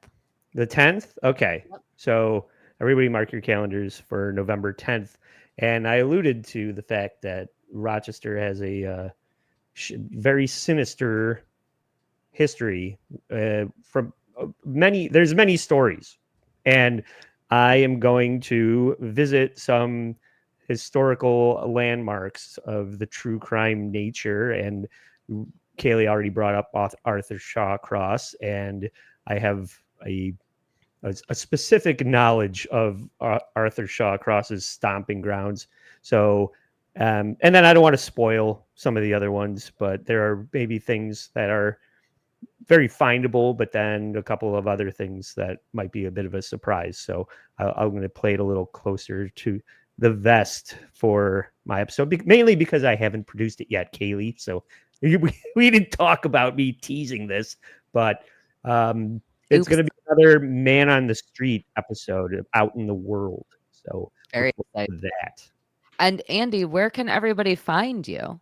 The 10th? Okay. Yep. So everybody mark your calendars for November 10th. And I alluded to the fact that Rochester has a very sinister history from there's many stories, and I am going to visit some historical landmarks of the true crime nature. And Cayley already brought up Arthur Shaw Cross, and I have a specific knowledge of Arthur Shaw Cross's stomping grounds. So, and then I don't want to spoil some of the other ones, but there are maybe things that are very findable, but then a couple of other things that might be a bit of a surprise. So I'm going to play it a little closer to the vest for my episode, mainly because I haven't produced it yet, Cayley. So we didn't talk about me teasing this, but it's going to be another man on the street episode out in the world. So very excited for that. And Andy, where can everybody find you?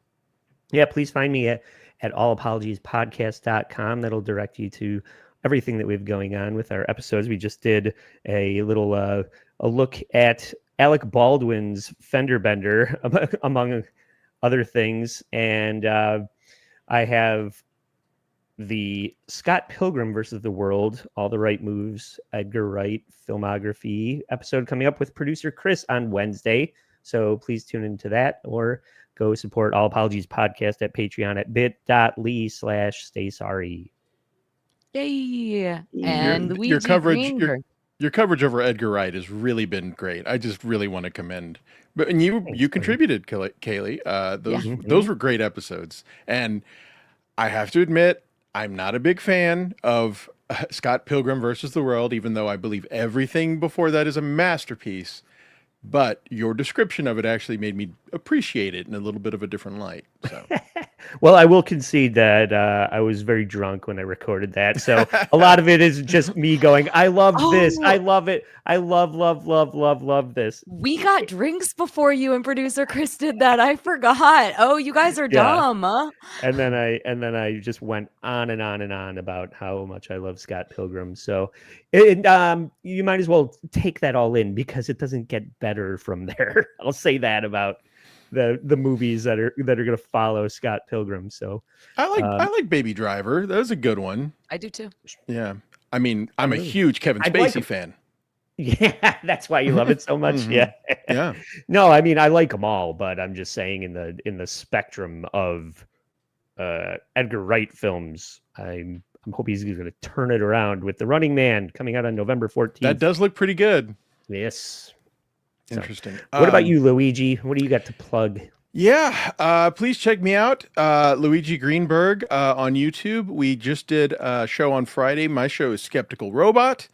Yeah, please find me at allapologiespodcast.com. That'll direct you to everything that we have going on with our episodes. We just did a little a look at Alec Baldwin's Fender Bender, among other things. And I have the Scott Pilgrim versus the World, All the Right Moves, Edgar Wright filmography episode coming up with producer Chris on Wednesday. So please tune into that, or go support All Apologies Podcast at Patreon at bit.ly/stay sorry. Yay! And Luigi your coverage, Greenberg. your coverage over Edgar Wright has really been great. I just really want to commend. But and you contributed, Cayley. Those were great episodes, and I have to admit, I'm not a big fan of Scott Pilgrim versus the World, even though I believe everything before that is a masterpiece. But your description of it actually made me appreciate it in a little bit of a different light. So. Well, I will concede that I was very drunk when I recorded that. So a lot of it is just me going, I love this. I love it. I love this. We got drinks before you and producer Chris did that. I forgot. Oh, you guys are dumb, huh? And then I just went on and on and on about how much I love Scott Pilgrim. So you might as well take that all in, because it doesn't get better from there. I'll say that about the movies that are going to follow Scott Pilgrim. So I like Baby Driver. That was a good one. I do too. Yeah. I mean, I'm a huge Kevin Spacey fan. Yeah, that's why you love it so much. Mm-hmm. Yeah. No, I mean, I like them all, but I'm just saying in the spectrum of Edgar Wright films, I'm hoping he's going to turn it around with The Running Man coming out on November 14th. That does look pretty good. Yes. Interesting. So, what about you, Luigi? What do you got to plug? Yeah, please check me out, Luigi Greenberg, on YouTube. We just did a show on Friday. My show is Skeptical Robot.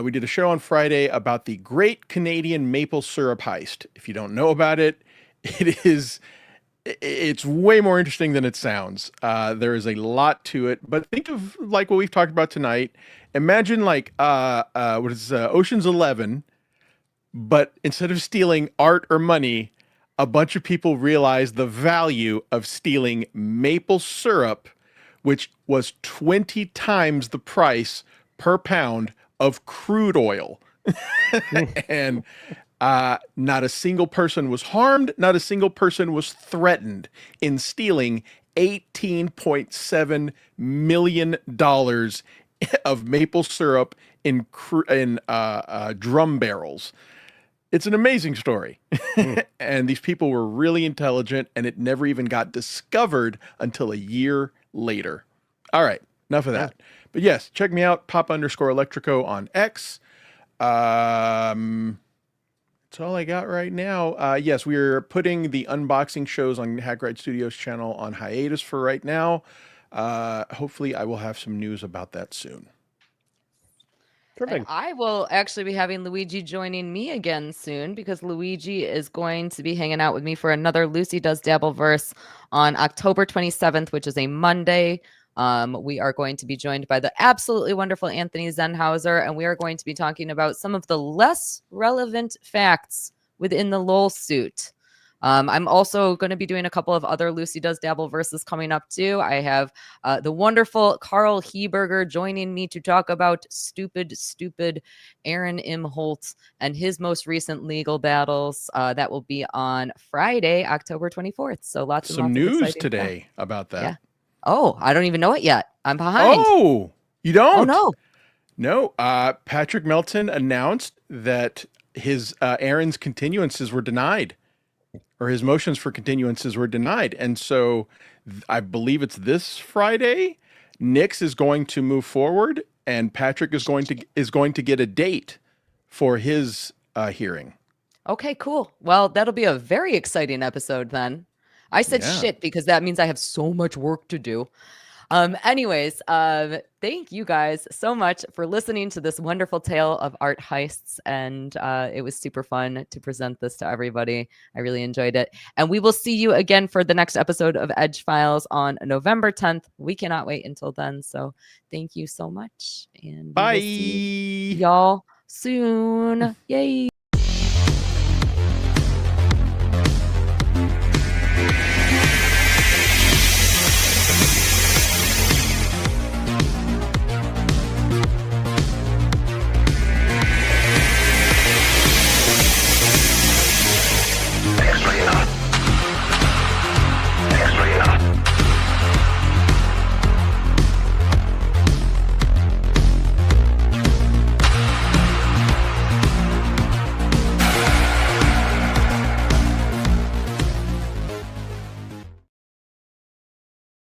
We did a show on Friday about the Great Canadian Maple Syrup Heist. If you don't know about it, it's way more interesting than it sounds. There is a lot to it, but think of like what we've talked about tonight. Imagine like Ocean's 11. But instead of stealing art or money, a bunch of people realized the value of stealing maple syrup, which was 20 times the price per pound of crude oil. And not a single person was harmed. Not a single person was threatened in stealing $18.7 million of maple syrup in drum barrels. It's an amazing story. And these people were really intelligent, and it never even got discovered until a year later. All right, enough of that. But yes, check me out, Pop_Electrico on X. That's all I got right now. Yes, we are putting the unboxing shows on Hack Right Studios channel on hiatus for right now. Hopefully I will have some news about that soon. And I will actually be having Luigi joining me again soon, because Luigi is going to be hanging out with me for another Lucy Does Dabbleverse on October 27th, which is a Monday. We are going to be joined by the absolutely wonderful Anthony Zenhauser, and we are going to be talking about some of the less relevant facts within the LOL suit. I'm also going to be doing a couple of other Lucy Does Dabble verses coming up too. I have the wonderful Carl Heberger joining me to talk about stupid Aaron M. Holt and his most recent legal battles. That will be on Friday, October 24th. So lots Some of news exciting today stuff about that. Yeah. Oh, I don't even know it yet. I'm behind. Oh, you don't? Oh no. No. Patrick Melton announced that his Aaron's continuances were denied, or his motions for continuances were denied, and so I believe it's this Friday. Nix is going to move forward, and Patrick is going to get a date for his hearing. Okay, cool. Well, that'll be a very exciting episode then. I said Yeah. shit because that means I have so much work to do. Anyways, thank you guys so much for listening to this wonderful tale of art heists. And it was super fun to present this to everybody. I really enjoyed it. And we will see you again for the next episode of Edge Files on November 10th. We cannot wait until then. So thank you so much. And we will see Bye. y'all soon. Yay.